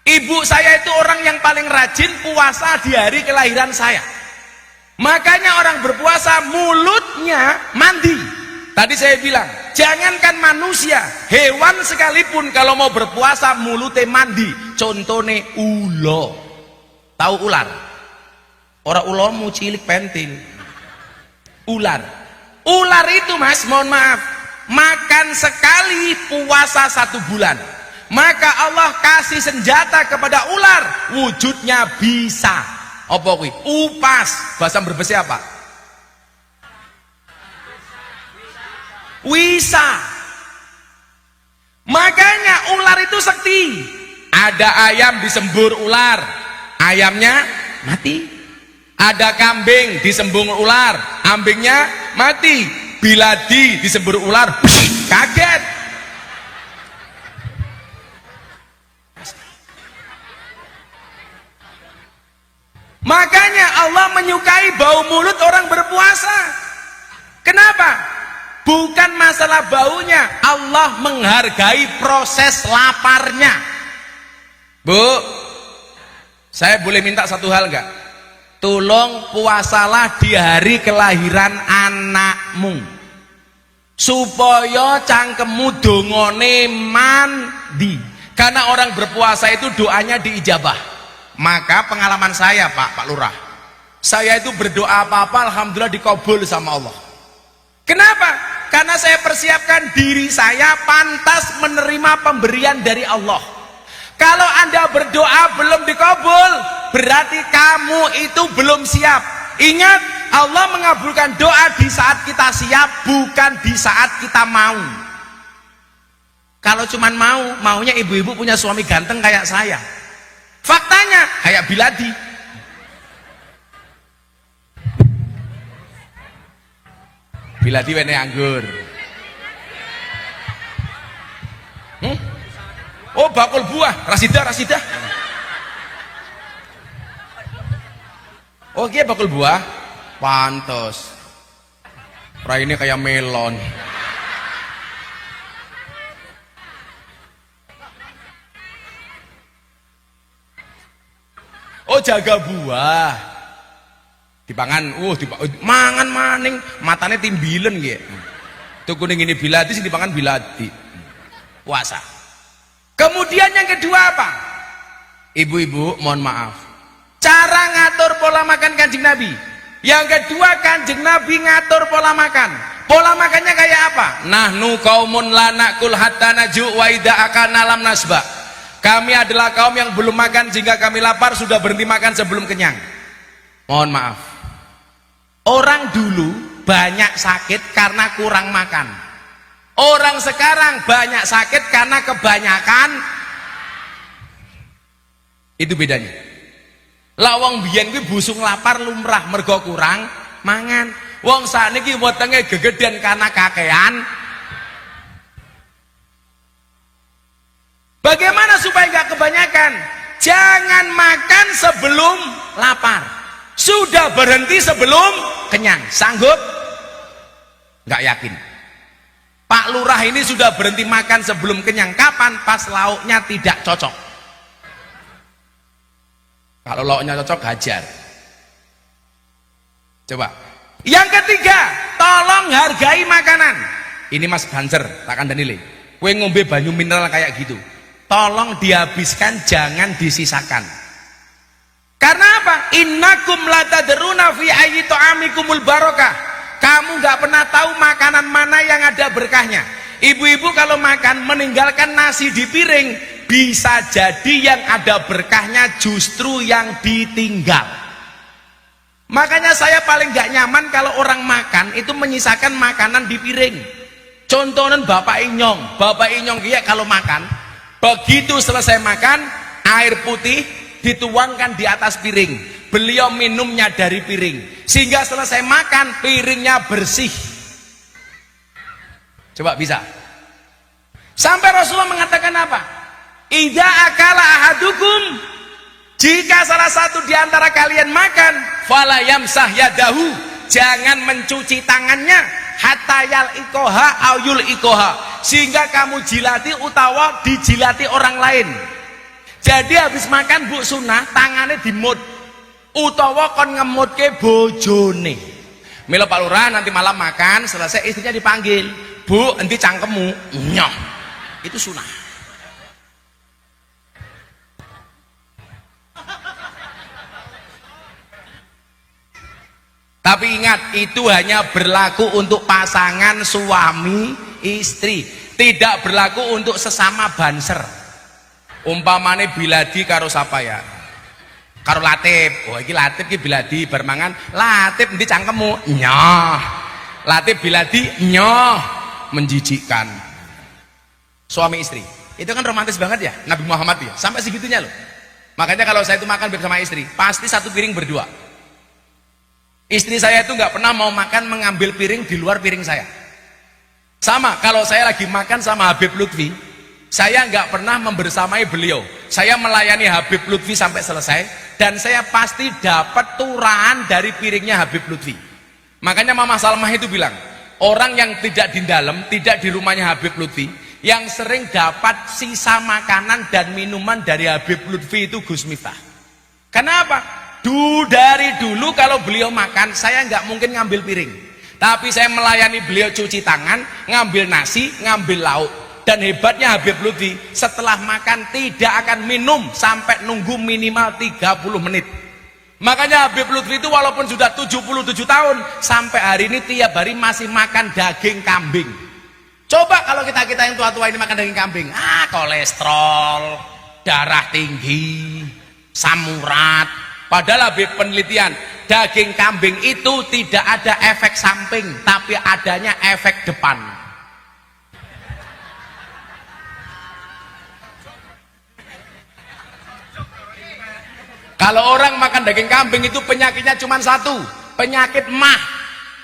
Ibu saya itu orang yang paling rajin puasa di hari kelahiran saya. Makanya orang berpuasa mulutnya mandi. Tadi saya bilang, jangankan manusia, hewan sekalipun kalau mau berpuasa mulutnya mandi. Contohnya ulo. Tahu ular? Orang ulo mau cilik pentil. Ular. Ular itu, Mas, mohon maaf, makan sekali puasa 1 bulan. Maka Allah kasih senjata kepada ular, wujudnya bisa. Apa kuwi? Upas. Bahasa Brebes apa? Wisa. Makanya ular itu sakti. Ada ayam disembur ular, ayamnya mati. Ada kambing disembur ular, kambingnya mati. Biladi disembur ular, kaget. Makanya Allah menyukai bau mulut orang berpuasa. Kenapa? Bukan masalah baunya, Allah menghargai proses laparnya. Bu, saya boleh minta satu hal enggak? Tolong puasalah di hari kelahiran anakmu, supaya cangkemmu dongone mandi. Karena orang berpuasa itu doanya diijabah. Maka pengalaman saya, Pak Lurah, saya itu berdoa apa-apa alhamdulillah dikabul sama Allah. Kenapa? Karena saya persiapkan diri saya pantas menerima pemberian dari Allah. Kalau Anda berdoa belum dikabul, berarti kamu itu belum siap. Ingat, Allah mengabulkan doa di saat kita siap, bukan di saat kita mau. Kalau cuman maunya ibu-ibu punya suami ganteng kayak saya. Faktanya kayak Biladi. Biladi wene anggur. Oh, bakul buah, Rasidah. Oh, dia bakul buah, pantos. Raine kayak melon. Oh, jaga buah. Dipangan, mangan maning, matane timbilen nggih. Tuh kuning ini Biladi sing dipangan Biladi. Puasa. Kemudian yang kedua apa? Ibu-ibu, mohon maaf. Cara ngatur pola makan Kanjeng Nabi. Yang kedua, Kanjeng Nabi ngatur pola makan. Pola makannya kayak apa? Nahnu qaumun la naqul hatta naju wa idza akana lam nasba. Kami adalah kaum yang belum makan jika kami lapar, sudah berhenti makan sebelum kenyang. Mohon maaf. Orang dulu banyak sakit karena kurang makan. Orang sekarang banyak sakit karena kebanyakan. Itu bedanya. Lawang biyen kuwi busung lapar lumrah mergo kurang mangan. Wong sakniki wetenge gegeden karena kakean. Bagaimana supaya nggak kebanyakan? Jangan makan sebelum lapar. Sudah berhenti sebelum kenyang. Sanggup? Nggak yakin. Pak Lurah ini sudah berhenti makan sebelum kenyang. Kapan? Pas lauknya tidak cocok. Kalau lauknya cocok, hajar. Coba. Yang ketiga, tolong hargai makanan. Ini Mas Banser, tak kandani le. Kowe ngombe banyu mineral kayak gitu, tolong dihabiskan, jangan disisakan. Karena apa? Innakum latadruna fi ayyi ta'amikumul barakah. Kamu nggak pernah tahu makanan mana yang ada berkahnya. Ibu-ibu kalau makan meninggalkan nasi di piring, bisa jadi yang ada berkahnya justru yang ditinggal. Makanya saya paling nggak nyaman kalau orang makan itu menyisakan makanan di piring. Contohnya Bapak Inyong dia kalau makan, begitu selesai makan, air putih dituangkan di atas piring. Beliau minumnya dari piring, sehingga selesai makan piringnya bersih. Coba bisa. Sampai Rasulullah mengatakan apa? Idza akala ahadukum, jika salah satu di antara kalian makan, fala yamsah yadahu, jangan mencuci tangannya, hatta yal ikoha auyul ikoha, sehingga kamu jilati utawa dijilati orang lain. Jadi habis makan Bu Sunah tangannya dimut utawa kon ngemutke bojone. Mila Pak Lurah nanti malam makan selesai istrinya dipanggil, Bu enti cangkemmu, nyoh, itu sunah. Tapi ingat, itu hanya berlaku untuk pasangan suami istri, tidak berlaku untuk sesama banser. Umpamane Biladi karo siapa ya? Karo Latif. Oh iki Latif iki Biladi bermangan, Latif endi cangkemmu? Nyoh. Latif Biladi nyoh, menjijikkan. Suami istri. Itu kan romantis banget ya, Nabi Muhammad ya. Sampai segitunya loh. Makanya kalau saya itu makan bersama istri, pasti satu piring berdua. Istri saya itu nggak pernah mau makan mengambil piring di luar piring saya. Sama kalau saya lagi makan sama Habib Lutfi, saya nggak pernah membersamai beliau. Saya melayani Habib Lutfi sampai selesai, dan saya pasti dapat turahan dari piringnya Habib Lutfi. Makanya Mama Salmah itu bilang, orang yang tidak di dalam, tidak di rumahnya Habib Lutfi, yang sering dapat sisa makanan dan minuman dari Habib Lutfi itu Gus Miftah. Kenapa? Dari dulu kalau beliau makan, saya nggak mungkin ngambil piring, tapi saya melayani beliau cuci tangan, ngambil nasi, ngambil lauk. Dan hebatnya Habib Lutfi, setelah makan tidak akan minum sampai nunggu minimal 30 menit. Makanya Habib Lutfi itu walaupun sudah 77 tahun, sampai hari ini tiap hari masih makan daging kambing. Coba kalau kita yang tua-tua ini makan daging kambing, kolesterol, darah tinggi, samurat. Padahal Habib penelitian, daging kambing itu tidak ada efek samping, tapi adanya efek depan. Kalau orang makan daging kambing itu penyakitnya cuma satu, penyakit mah.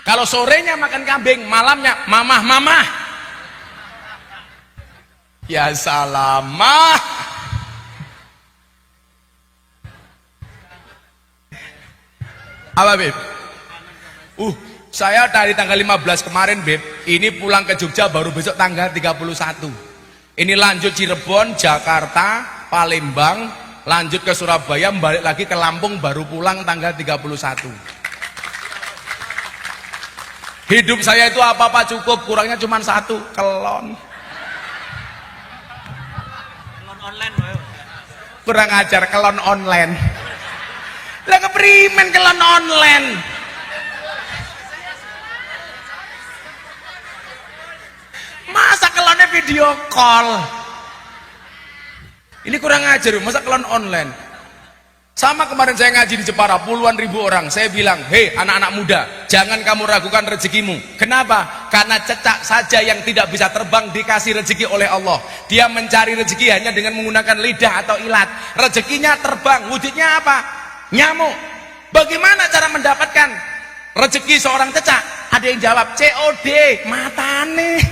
Kalau sorenya makan kambing, malamnya mamah. Ya salamah. Apa Beb? Saya dari tanggal 15 kemarin Beb, ini pulang ke Jogja baru besok tanggal 31. Ini lanjut Cirebon, Jakarta, Palembang, lanjut ke Surabaya, balik lagi ke Lampung, baru pulang tanggal 31. Hidup saya itu apa-apa cukup, kurangnya cuma satu, kelon. Kelon online loh. Kurang ajar, kelon online. Lah keprimen kelon online. Masa kelonnya video call? Ini kurang ajar, masa kelon online? Sama kemarin saya ngaji di Jepara, puluhan ribu orang. Saya bilang, hei anak-anak muda, jangan kamu ragukan rezekimu. Kenapa? Karena cecak saja yang tidak bisa terbang dikasih rezeki oleh Allah. Dia mencari rezeki hanya dengan menggunakan lidah atau ilat. Rezekinya terbang, wujudnya apa? Nyamuk. Bagaimana cara mendapatkan rezeki seorang cecak? Ada yang jawab COD, matane.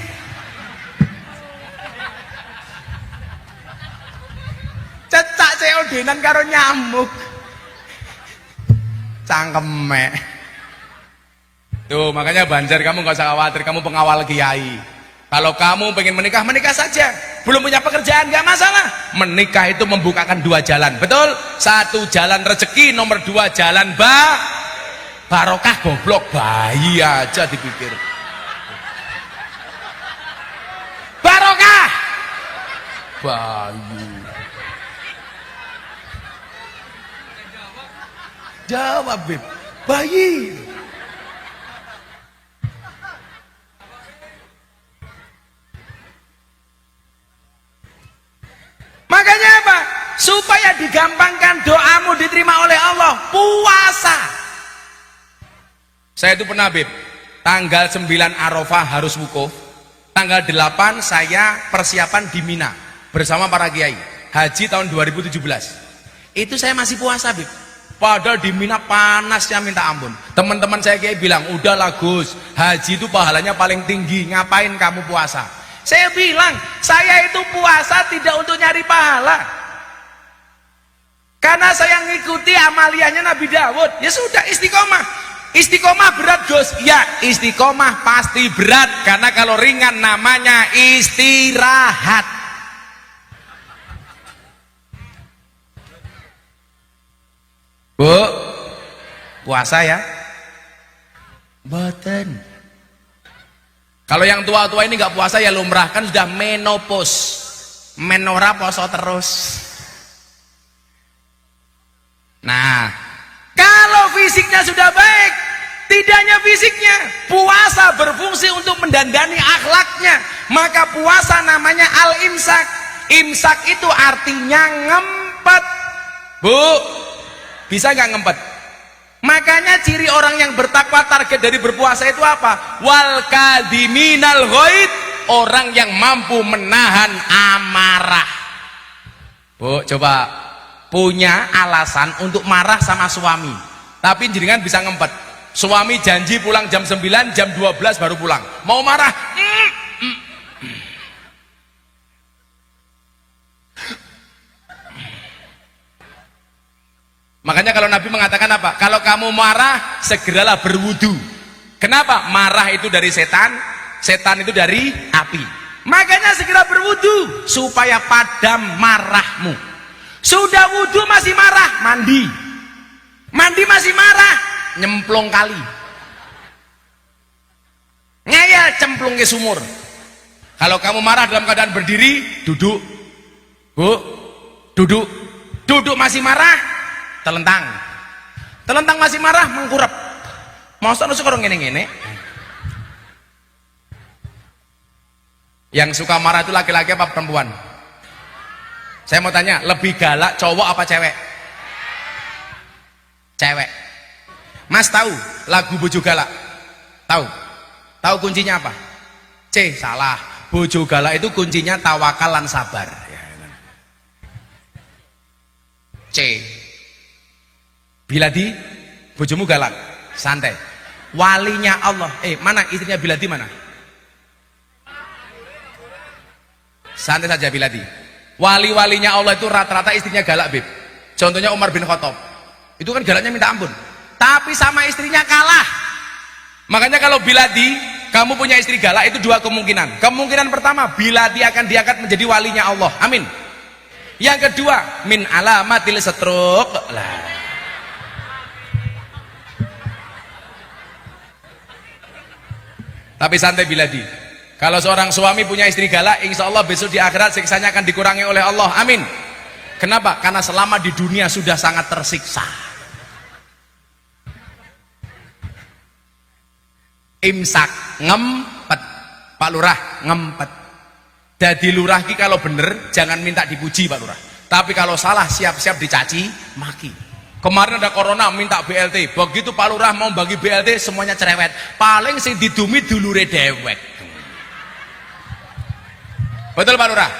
Cecak COD-nan karo nyamuk. Cangkemek. Tuh makanya Banjar kamu gak usah khawatir, kamu pengawal kiai. Kalau kamu pengen menikah, menikah saja. Belum punya pekerjaan, gak masalah. Menikah itu membukakan dua jalan, betul? Satu jalan rezeki, nomor dua jalan barokah. Goblok, bayi aja dipikir. Barokah, bayi. Jawab, Beb. Bayi. Makanya apa? Supaya digampangkan doamu diterima oleh Allah, puasa. Saya itu pernah, Beb, tanggal 9 Arafah harus wukuf. Tanggal 8 saya persiapan di Mina bersama para kiai. Haji tahun 2017. Itu saya masih puasa, Beb. Padahal di Mina panasnya minta ampun. Teman-teman saya kiai bilang, udahlah Gus, haji itu pahalanya paling tinggi, ngapain kamu puasa? Saya bilang, saya itu puasa tidak untuk nyari pahala. Karena saya ngikuti amaliyahnya Nabi Dawud. Ya sudah, istiqomah. Istiqomah berat, Gus. Ya, istiqomah pasti berat. Karena kalau ringan namanya istirahat. Bu, puasa ya? Boten. Kalau yang tua-tua ini nggak puasa ya lumrah, kan sudah menopause. Menora poso terus. Nah, kalau fisiknya sudah baik, tidak hanya fisiknya, puasa berfungsi untuk mendandani akhlaknya. Maka puasa namanya al-imsak. Imsak itu artinya ngempet. Bu, bisa nggak ngempet? Makanya ciri orang yang bertakwa, target dari berpuasa itu apa? Wal kadhiminal ghaid, orang yang mampu menahan amarah. Bu, coba punya alasan untuk marah sama suami, tapi jenengan bisa ngempet. Suami janji pulang jam 9, jam 12 baru pulang. Mau marah? Makanya kalau Nabi mengatakan apa? Kalau kamu marah, segeralah berwudu. Kenapa? Marah itu dari setan, setan itu dari api. Makanya segera berwudu supaya padam marahmu. Sudah wudu masih marah, mandi. Mandi masih marah, nyemplung kali. Ngayal cemplung ke sumur. Kalau kamu marah dalam keadaan berdiri, duduk. Bu, duduk. Duduk masih marah, telentang. Telentang masih marah, mengkurep. Masa nu sekarang ngene-ngene. Yang suka marah itu laki-laki apa perempuan? Saya mau tanya, lebih galak cowok apa cewek? Cewek. Mas tahu lagu Bojo Galak? Tahu? Tahu kuncinya apa? C, salah. Bojo Galak itu kuncinya tawakal lan sabar. C. Biladi, bojomu galak, santai. Walinya Allah, mana istrinya Biladi mana? Santai saja Biladi. Wali-walinya Allah itu rata-rata istrinya galak, Beb. Contohnya Umar bin Khattab. Itu kan galaknya minta ampun. Tapi sama istrinya kalah. Makanya kalau Biladi, kamu punya istri galak itu dua kemungkinan. Kemungkinan pertama, Biladi akan diangkat menjadi walinya Allah. Amin. Yang kedua, min alamatil setruk. Lah. Tapi santai Biladi, kalau seorang suami punya istri galak, insya Allah besok di akhirat siksanya akan dikurangi oleh Allah. Amin. Kenapa? Karena selama di dunia sudah sangat tersiksa. Imsak, ngempet. Pak Lurah, ngempet. Jadi lurah ki kalau bener jangan minta dipuji Pak Lurah. Tapi kalau salah siap-siap dicaci, maki. Kemarin ada corona minta BLT, begitu Pak Lurah mau bagi BLT semuanya cerewet. Paling sing didumi dulure dewek. Betul Pak Lurah?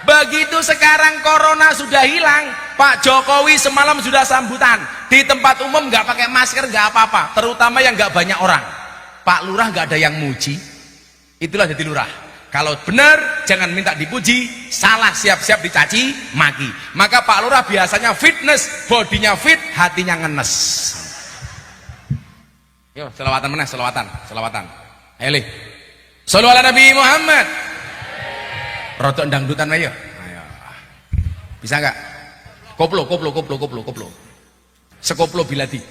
Begitu sekarang corona sudah hilang, Pak Jokowi semalam sudah sambutan. Di tempat umum nggak pakai masker nggak apa-apa, terutama yang nggak banyak orang. Pak Lurah nggak ada yang muji, itulah jadi lurah. Kalau benar jangan minta dipuji, salah siap-siap dicaci maki. Maka Pak Lurah biasanya fitness, bodinya fit, hatinya ngenes. Yo selawatan meneh, selawatan. Eli Shallu ala Nabi Muhammad. Rodok dangdutan ayo. Ayo. Bisa enggak? Koplo. Sekoplo Biladi.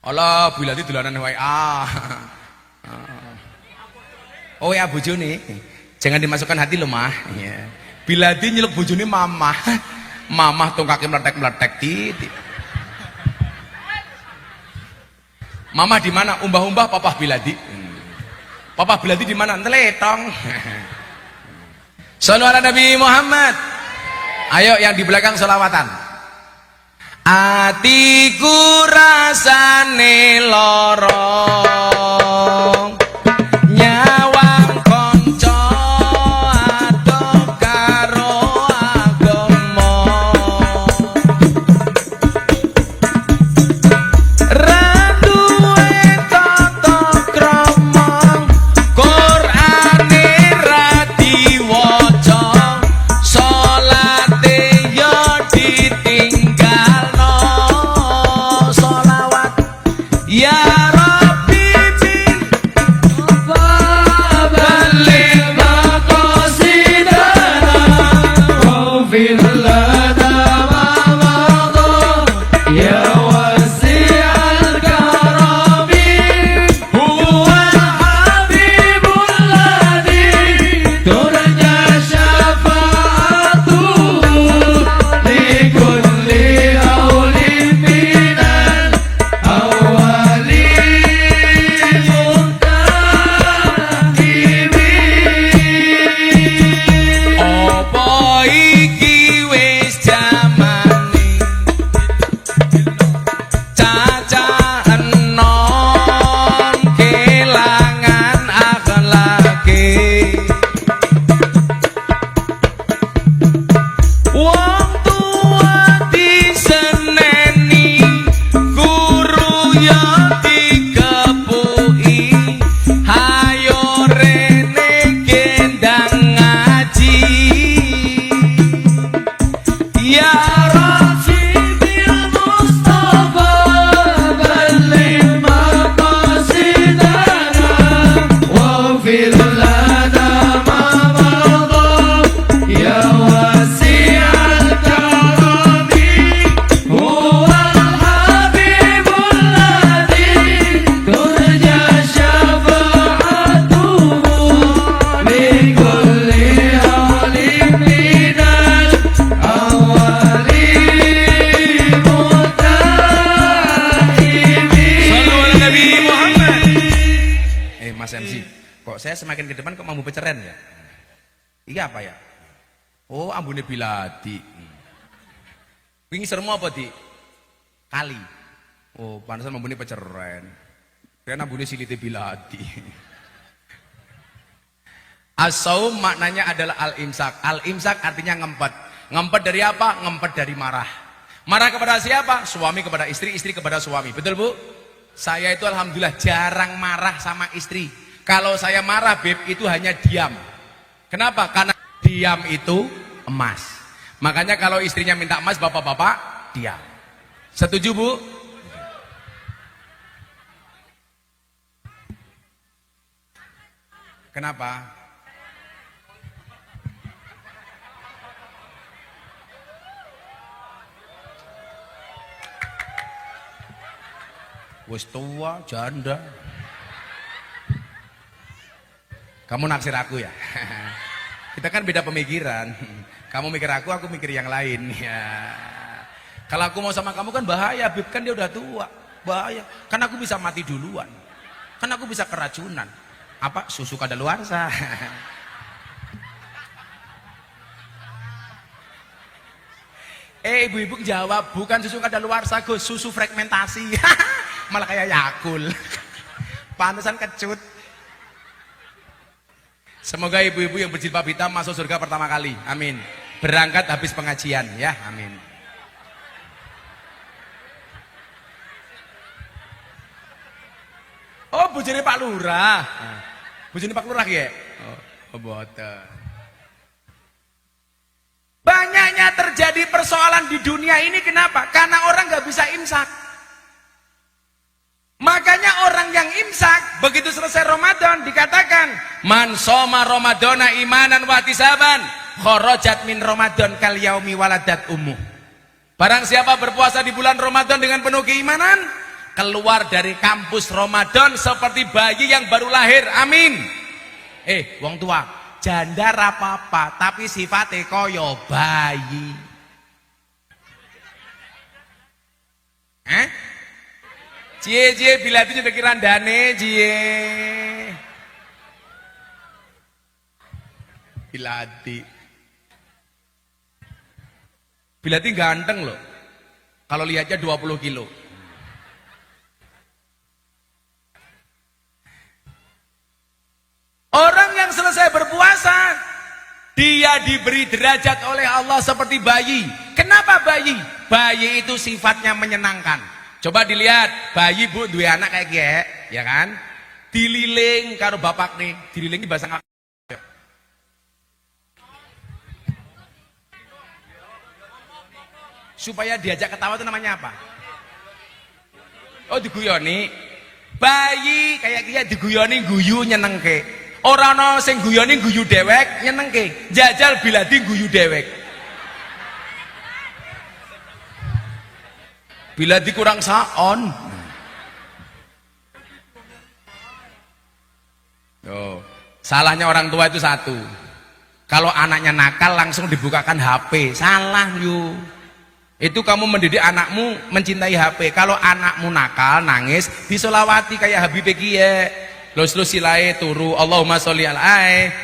Allah Biladi dolanan wae. Oh ya bojone. Jangan dimasukkan hati lo mah. Ya. Biladi nyeluk bojone mamah. Mamah tongkake meletek-meletek titik. Mamah di mana? Umbah-umbah Papa Biladi. Papa Biladi di mana? Teletong. Shallu ala Nabi Muhammad. Ayo yang di belakang sholawatan. Atiku rasane lorong nyawang konco adoh karo agama randuwe tata krama Qur'ane ra diwaca salate yo ditinggalno sholawat ya Rabbi bin فبلغ مقاصدنا واغفر لنا ما مضى يا واسع الكرم هو الحبيب الذي ترجى شفاعته لكل هول من Apa iki wis jamane cacah enom kelangan akhlake wong tua diseneni guru ya dikepuki hayo rene gendang ngaji ya Rafiqil Mustafa بلغ مقاصدنا واغفر لنا ما مضى يا واسع الكرم هو الحبيب الذي ترجى شفاعته لكل هول من Shallu ala Nabi Muhammad. Mas MC, kok saya semakin ke depan kok mampu peceren ya? Iya apa ya? Oh, ambune Biladi. Wingi seremu apa, Di? Kali. Oh, pantesan ambune peceren. Kira ambune silite Biladi. As-saum maknanya adalah al-imsak. Al-imsak artinya ngempet. Ngempet dari apa? Ngempet dari marah. Marah kepada siapa? Suami kepada istri, istri kepada suami. Betul, Bu? Saya itu alhamdulillah jarang marah sama istri. Kalau saya marah, Beb, itu hanya diam. Kenapa? Karena diam itu emas. Makanya kalau istrinya minta emas, bapak-bapak diam. Setuju, Bu? Kenapa? Wis tua, janda. Kamu naksir aku ya? Kita kan beda pemikiran. Kamu mikir aku mikir yang lain ya. Kalau aku mau sama kamu kan bahaya, Bib, kan dia udah tua. Bahaya. Kan aku bisa mati duluan. Kan aku bisa keracunan. Apa? Susu kadaluarsa. Ibu-ibu jawab, bukan susu kadaluarsa, Gus, susu fragmentasi. Malah kayak Yakul. Pantesan kecut. Semoga ibu-ibu yang berjilbab hitam masuk surga pertama kali. Amin. Berangkat habis pengajian ya. Amin. Oh, bojone Pak Lurah. Bojone Pak Lurah ya? Oh, boten. Banyaknya terjadi persoalan di dunia ini kenapa? Karena orang nggak bisa imsak. Makanya orang yang imsak begitu selesai Ramadan dikatakan man soma Ramadana imanan wa ihtisaban kharajat min Ramadan kal yaumi waladat ummuh. Barang siapa berpuasa di bulan Ramadan dengan penuh keimanan, keluar dari kampus Ramadan seperti bayi yang baru lahir. Amin. Wong tua, janda apa-apa tapi sifatnya koyo bayi. Cie bila itu jadi kirandane cie. Bilati ganteng loh. Kalau lihatnya 20 kilo. Orang yang selesai berpuasa, dia diberi derajat oleh Allah seperti bayi. Kenapa bayi? Bayi itu sifatnya menyenangkan. Coba dilihat, bayi bu dua anak kayak gini, ya kan? Dililing karo bapak nih, dililingi bahasa ngak. Supaya diajak ketawa itu namanya apa? Oh diguyoni. Bayi kayak gini diguyoni guyu nyenengke. Orang no sing guyoni guyu dewek nyenengke. Jajal biladi guyu dewek. Bila dikurang saon. Salahnya orang tua itu satu. Kalau anaknya nakal langsung dibukakan HP. Salah yuk. Itu kamu mendidik anakmu mencintai HP. Kalau anakmu nakal nangis disolawati kayak Habib Kiye. Los silai turu Allahumma sholli alaihi.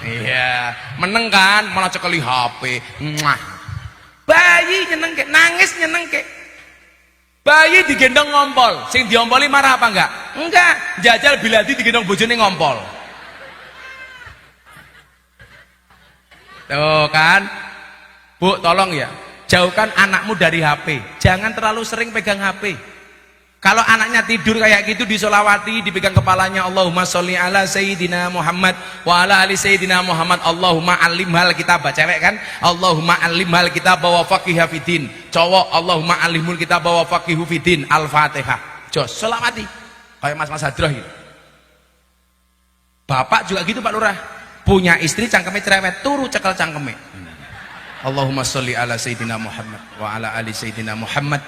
Iya. Meneng kan malah cekeli HP. Bayi nyenengke, nangis nyenengke. Bayi digendong ngompol, sing diompoli marah apa enggak? Enggak, jajal biladi digendong bojone ngompol. Tuh kan, Bu tolong ya, jauhkan anakmu dari HP. Jangan terlalu sering pegang HP. Kalau anaknya tidur kayak gitu disolawati, dipegang kepalanya Allahumma sholli ala sayyidina Muhammad wa ala ali sayyidina Muhammad. Allahumma alimhal kitab, cewek kan? Allahumma alimhal kitab wa faqiha fiddin. Cowok Allahumma alimul kitab wa faqihu fiddin. Al-Fatihah. Jos solawati. Kayak Mas Hadroh gitu. Bapak juga gitu Pak Lurah. Punya istri cangkeme cerewet, turu cekel cangkeme. Allahumma sholli ala sayyidina Muhammad wa ala ali sayyidina Muhammad.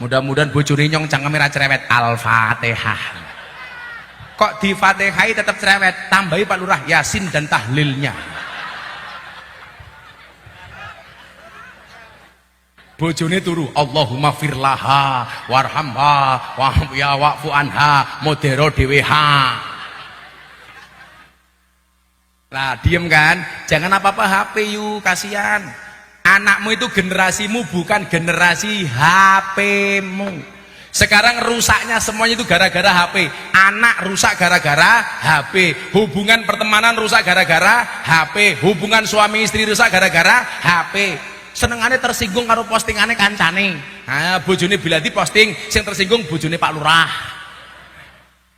Mudah-mudahan bojone nyong cangkeme ra cerewet. Al-Fatihah. Kok di Fatihai tetap cerewet, tambahi Pak Lurah Yasin dan tahlilnya. Bojone turu Allahumma firlaha warhamha wa'fu anha modero dheweha. Lah diem kan, jangan apa-apa HP yuk, kasihan. Anakmu itu generasimu bukan generasi HP-mu. Sekarang rusaknya semuanya itu gara-gara HP. Anak rusak gara-gara HP. Hubungan pertemanan rusak gara-gara HP. Hubungan suami istri rusak gara-gara HP. Senengane tersinggung karo postingane kancane. Bojone biladi posting, sing tersinggung bojone Pak Lurah.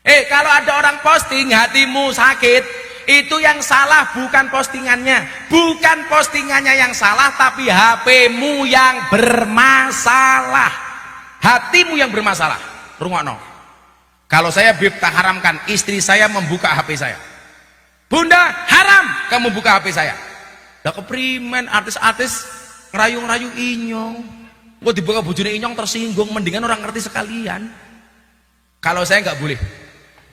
Kalau ada orang posting hatimu sakit, itu yang salah bukan postingannya, bukan postingannya yang salah, tapi HP-mu yang bermasalah, hatimu yang bermasalah. Rungokno, kalau saya tak haramkan istri saya membuka HP saya, bunda haram kamu buka HP saya. Lah keprimen artis-artis ngerayu-ngerayu inyong, kok dibuka bojone inyong tersinggung, mendingan orang ngerti sekalian. Kalau saya nggak boleh.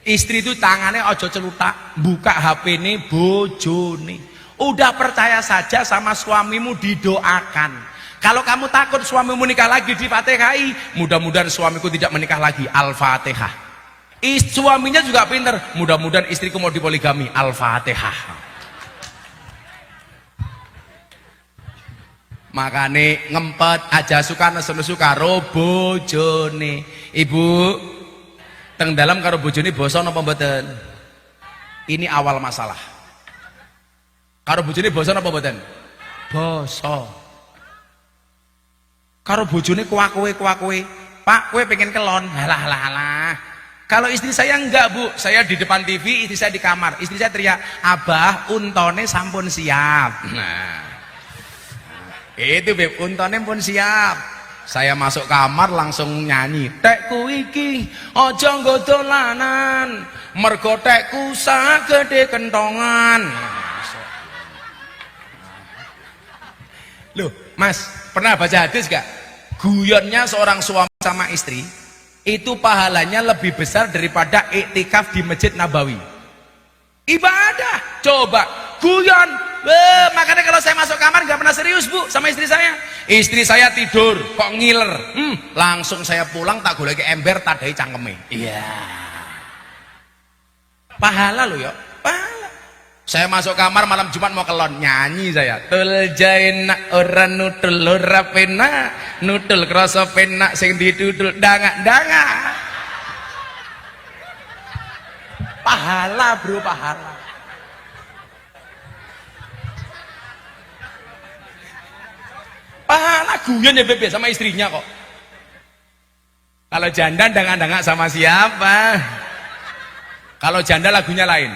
Istri itu tangannya ojo celutak, buka HP ini bojone. Udah percaya saja sama suamimu, didoakan. Kalau kamu takut suamimu nikah lagi di Fatihai, mudah-mudahan suamiku tidak menikah lagi. Al-Fatihah. Suaminya juga pinter, mudah-mudahan istriku mau dipoligami. Al-Fatihah. Makane ngempet aja suka nesu-nesu karo bojone. Ibu teng dalam karo bojone boso napa mboten? Ini awal masalah. Karo bojone boso napa mboten? Boso. Karo bojone kuwakowe. Pak, kowe pengen kelon. Halah. Kalau istri saya enggak, Bu. Saya di depan TV, istri saya di kamar. Istri saya teriak, "Abah, untone sampun siap." Nah. Itu Beb, untone pun siap. Saya masuk kamar langsung nyanyi. Tekku iki aja nggo dolanan, mergo tekku sagede kentongan. Loh, Mas, pernah baca hadis gak? Guyonnya seorang suami sama istri itu pahalanya lebih besar daripada iktikaf di Masjid Nabawi. Ibadah, coba guyon. Makanya kalau saya masuk kamar nggak pernah serius Bu sama istri saya. Istri saya tidur kok ngiler, langsung saya pulang tak goleki ember tadai cangkeme. Iya. Pahala lo ya, pahala. Saya masuk kamar malam Jumat mau kelon, nyanyi saya. Tul jaina ora nutul ora pena, nutul krasa pena sing didudul dangak-dangak. Pahala bro, pahala. Pahala guyon ya bebe sama istrinya kok. Kalau janda dangak-dangak sama siapa? Kalau janda lagunya lain.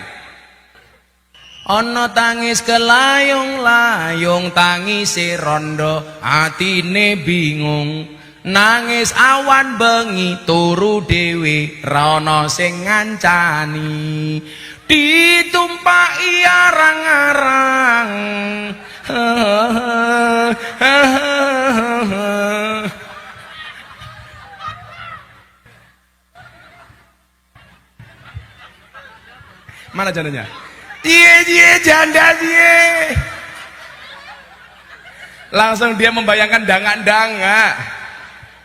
Ono tangis kelayung-layung tangise rondo atine bingung nangis awan bengi turu dhewe ra ono sing ngancani ditumpaki arang-arang. Mana jandanya? Cie janda cie. Langsung dia membayangkan dangak-dangak.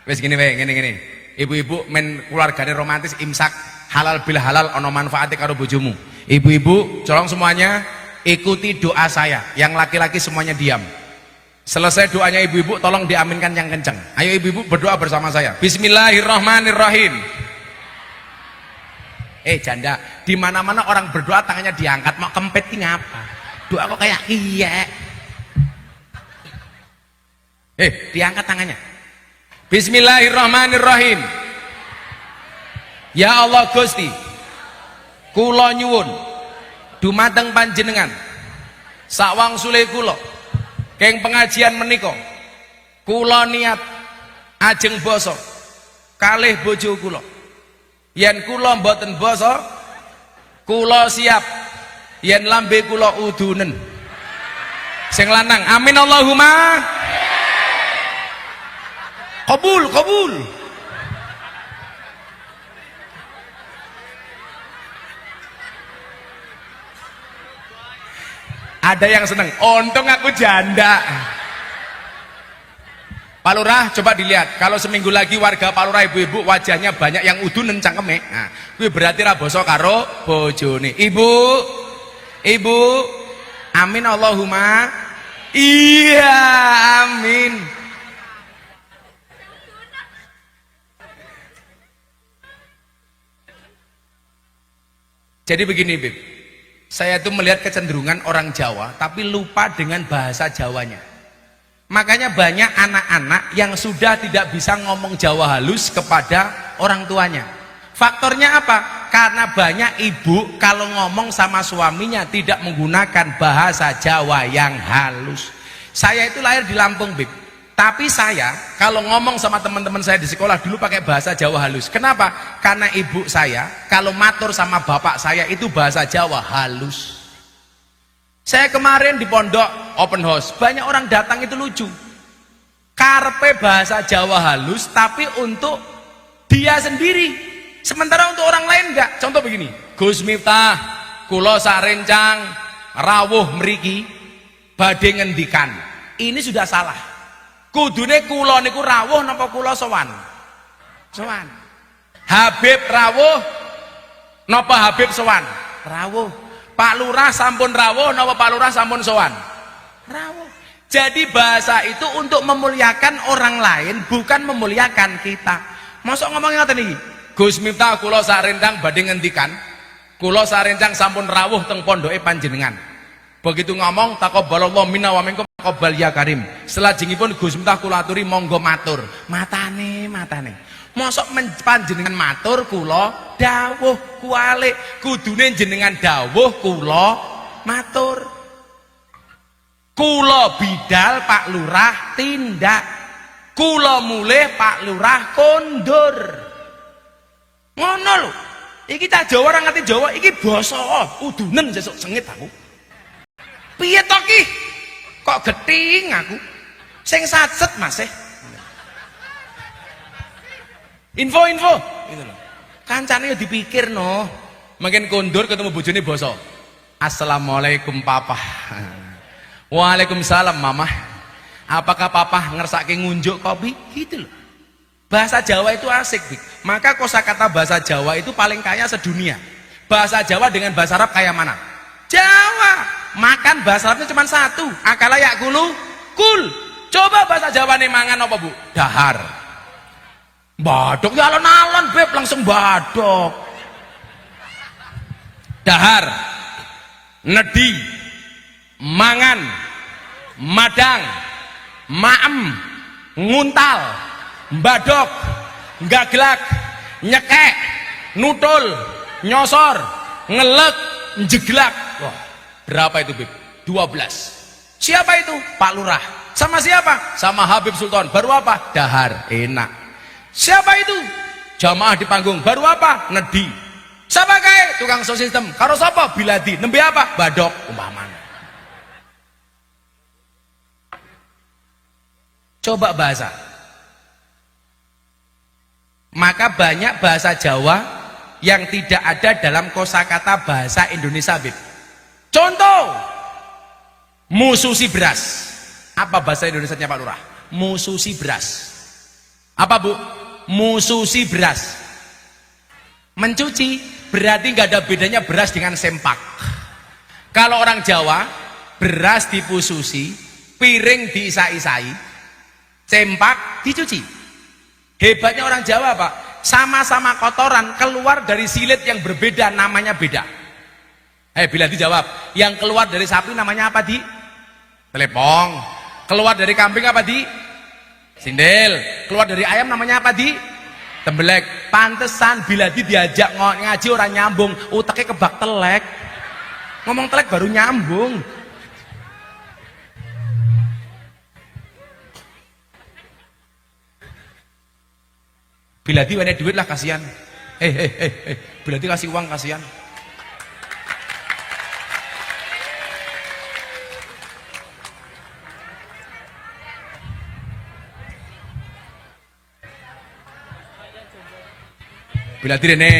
Wes gini wae, gini. Ibu-ibu men keluargane romantis imsak halal bil halal ono manfaate karo bojomu. Ibu-ibu, tolong semuanya ikuti doa saya. Yang laki-laki semuanya diam. Selesai doanya ibu-ibu tolong diaminkan yang kencang. Ayo ibu-ibu berdoa bersama saya. Bismillahirrahmanirrahim. Janda, di mana-mana orang berdoa tangannya diangkat, mau kempet ini apa? Doa kok kayak iya. Diangkat tangannya. Bismillahirrahmanirrahim. Ya Allah Gusti, kula nyuwun dumateng panjenengan sawang sule kula keng pengajian menika kula niat ajeng basa kalih bojo kula. Yen kula mboten basa kula siap yen lambe kula udunen sing lanang. Amin Allahumma qabul. Ada yang seneng, untung aku janda. Pak Lurah coba dilihat, kalau seminggu lagi warga Pak Lurah ibu-ibu wajahnya banyak yang udunen cangkeme, nah kuwi berarti ra basa karo bojone. Ibu, amin Allahumma iya, amin. Jadi begini Bib, saya tuh melihat kecenderungan orang Jawa tapi lupa dengan bahasa Jawanya. Makanya banyak anak-anak yang sudah tidak bisa ngomong Jawa halus kepada orang tuanya. Faktornya apa? Karena banyak ibu kalau ngomong sama suaminya tidak menggunakan bahasa Jawa yang halus. Saya itu lahir di Lampung Bib, tapi saya kalau ngomong sama teman-teman saya di sekolah dulu pakai bahasa Jawa halus. Kenapa? Karena ibu saya kalau matur sama bapak saya itu bahasa Jawa halus. Saya kemarin di pondok open house, banyak orang datang itu lucu. Karpe bahasa Jawa halus tapi untuk dia sendiri. Sementara untuk orang lain enggak. Contoh begini, Gus Miftah, kula sarencang rawuh mriki badhe ngendikan. Ini sudah salah. Kudune kula niku rawuh napa kula sowan? Sowan. Habib rawuh napa Habib sowan? Rawuh. Pak Lurah sampun rawuh napa Pak Lurah sampun sowan? Rawuh. Jadi bahasa itu untuk memuliakan orang lain, bukan memuliakan kita. Mosok ngomongnya ngoten iki. Gus Miftah kula sarencang badhe ngendikan, kula sarencang sampun rawuh teng pondoke panjenengan. Begitu ngomong taqabbalallahu minna wa minkum taqabbal ya karim. Selajengipun Gus Miftah kula aturi monggo matur. Matane. Mosok panjenengan matur kula dawuh kualik, kudune jenengan dawuh kula matur. Kula bidal Pak Lurah tindak, Kula mulih Pak Lurah kondur. Ngono lho. Iki cah Jawa ora ngerti Jawa, iki basa udunen sesuk sengit aku. Piye to ki? Kok gething aku? Sing sacet Mas Info gitu loh. Kancane yo dipikirno. Makin kondur ketemu bojone basa. Assalamualaikum papa. Waalaikumsalam mama. Apakah papa ngersake ngunjuk kopi? Gitu loh. Bahasa Jawa itu asik, Bik. Maka kosakata bahasa Jawa itu paling kaya sedunia. Bahasa Jawa dengan bahasa Arab kayak mana? Jawa. Makan bahasa Arabnya cuma satu. Akala yakulu kul. Coba bahasa Jawa nih mangan apa, Bu? Dahar. Badok ya alon-alon, Beb, langsung badok. Dahar. Nedi. Mangan. Madang. Maem. Nguntal. Badok, gaglak, nyekek, nutul, nyosor, ngelek, jeglak. Wah, berapa itu, Bib? 12. Siapa itu? Pak Lurah. Sama siapa? Sama Habib Sultan. Baru apa? Dahar. Enak. Siapa itu? Jamaah di panggung. Baru apa? Nedi. Siapa kae? Tukang sound system. Karo sapa? Biladi. Nembe apa? Badok. Umpamane. Coba bahasa. Maka banyak bahasa Jawa yang tidak ada dalam kosakata bahasa Indonesia, Bib. Contoh, mususi beras. Apa bahasa Indonesianya Pak Lurah? Mususi beras. Apa, Bu? Mususi beras. Mencuci berarti nggak ada bedanya beras dengan sempak. Kalau orang Jawa, beras dipususi, piring diisai-isai, sempak dicuci. Hebatnya orang Jawa, Pak, sama-sama kotoran keluar dari silit yang berbeda, namanya beda. Bila dijawab, yang keluar dari sapi namanya apa, Di? Telepong. Keluar dari kambing apa, Di? Sindel. Keluar dari ayam namanya apa, Di? Tembelek. Pantesan bila diajak ngaji orang nyambung, uteknya kebak telek. Ngomong telek baru nyambung. Bila di wene duit lah kasihan. Bila di kasih uang kasihan. Bila di Rene.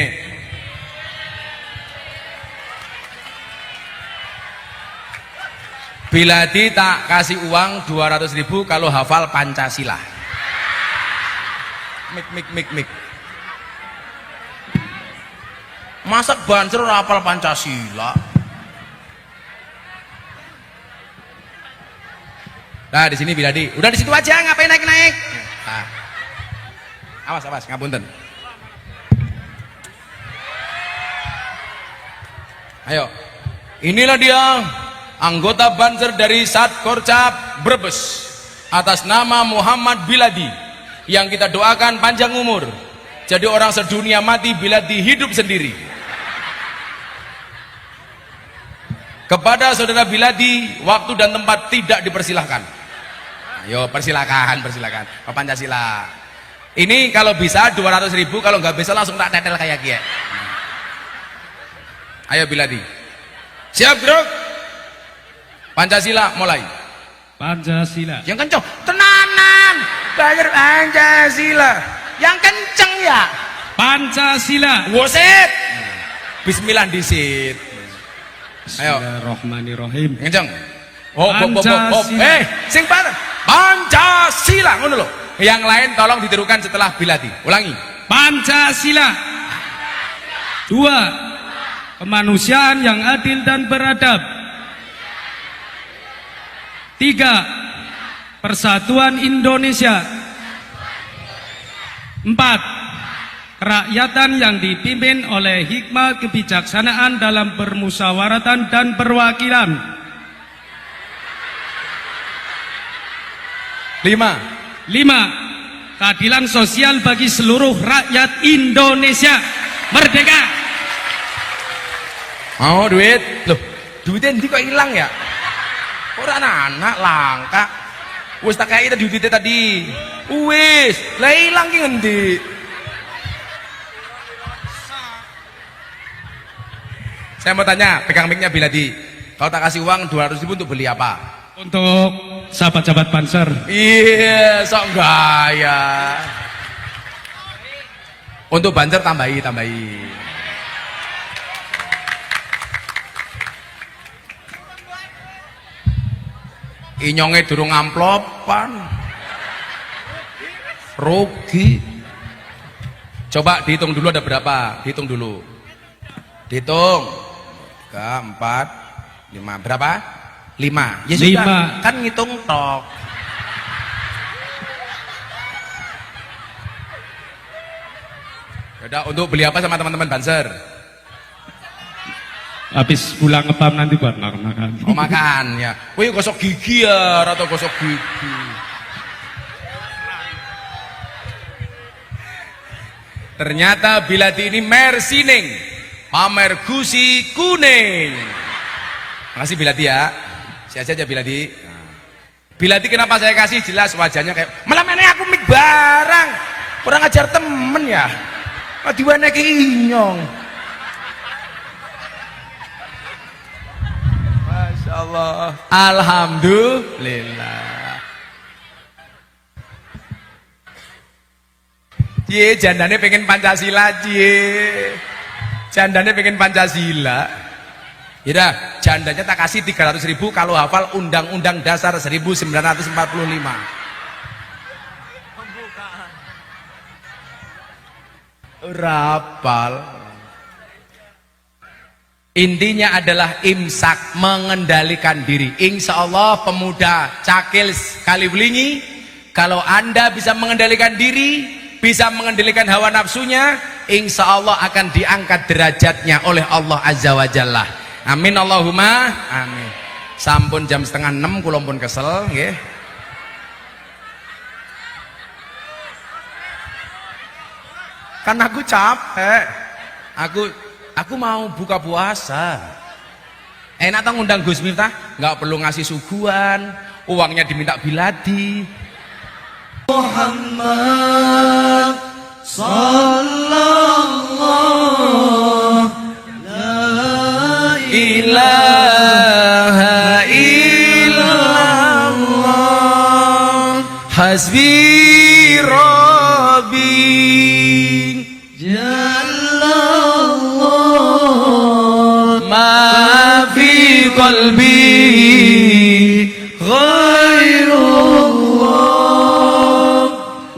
Bila di tak kasih uang 200.000 kalau hafal Pancasila. Mik. Masak banser hafal Pancasila. Nah, di sini Biladi. Udah di situ aja, ngapain naik-naik? Nah. Awas, ngapunten. Ayo. Inilah dia anggota Banser dari Satkorcap Brebes atas nama Muhammad Biladi. Yang kita doakan panjang umur, jadi orang sedunia mati bila dihidup sendiri. Kepada saudara Biladi, waktu dan tempat tidak dipersilahkan. Ayo persilakan Pancasila. Ini kalau bisa 200.000, kalau nggak bisa langsung tak tetel kayak gie. Ayo Biladi, siap bro? Pancasila mulai. Pancasila. Yang kencang, tenanan. Belajar Pancasila. Yang kenceng ya. Pancasila. Woset. Bismillah disit. Ayo. Bismillahirrahmanirrahim. Kenceng. Hop. Pancasila. Sing bareng. Pancasila. Ngono lho. Yang lain tolong ditirukan setelah Biladi. Ulangi. Pancasila. 2. Kemanusiaan yang adil dan beradab. 3. Persatuan Indonesia. 4. Kerakyatan yang dipimpin oleh hikmah kebijaksanaan dalam bermusyawaratan dan perwakilan. 5. Keadilan sosial bagi seluruh rakyat Indonesia. Merdeka. Mau duit? Loh, duitnya nanti kok hilang ya? Orang anak langka. Wis tak kei tadi duitnya tadi. Wis, lah ilang ki ngendi? Saya mau tanya, pegang mic-nya Biladi. Kalau tak kasih uang 200.000 untuk beli apa? Untuk sahabat-sahabat Banser. Iya, sok gaya. Untuk Banser tambahi. Inyonge durung amplopan. Rugi. Coba dihitung dulu ada berapa? Dihitung dulu. Dihitung. 3, 4, 5. Berapa? 5. Ya sudah, 5. kan ngitung tok. Yaudah, untuk beli apa sama teman-teman Banser? Habis pulang ngepam nanti buat makan. Oh makan ya. Wih gosok gigi ya, atau gosok gigi. Ternyata Biladi ini mersining, pamer gusi kuning. Makasih Biladi ya. Sehat aja Biladi. Biladi kenapa saya kasih jelas wajahnya kayak malam ini aku mik barang. Kurang ajar temen ya. Diwane ki inyong. Masya Allah. Alhamdulillah. Cie, jandane pengen Pancasila, cie. Jandane pengen Pancasila. Yaudah, jandanya tak kasih 300.000 kalau hafal Undang-Undang Dasar 1945. Rapal. Intinya adalah imsak, mengendalikan diri. Insya Allah pemuda Cakil Kaliwlingi, kalau Anda bisa mengendalikan diri, bisa mengendalikan hawa nafsunya, insya Allah akan diangkat derajatnya oleh Allah Azza wa Jalla. Amin Allahumma amin. Sampun jam 5:30 kula pun kesel nggih. Kan aku capek. Aku mau buka puasa. Enak tau ngundang Gus Miftah, nggak perlu ngasih suguhan, uangnya diminta Biladi. Muhammad sallallahu la ilaha illallah hasbi rabbi jallallah ma fi qalbi ghairullah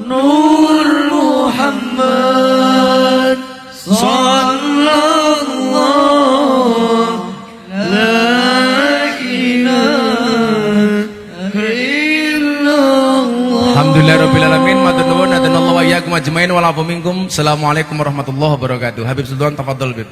nur Muhammad sallallahu la ilaha illallah. Alhamdulillahirabbil alamin. Matur nuwun, hadanallahu wa iyyakum ajmain wa la minkum. Assalamualaikum warahmatullahi wabarakatuh. Habib Sultan tafadhol Bib.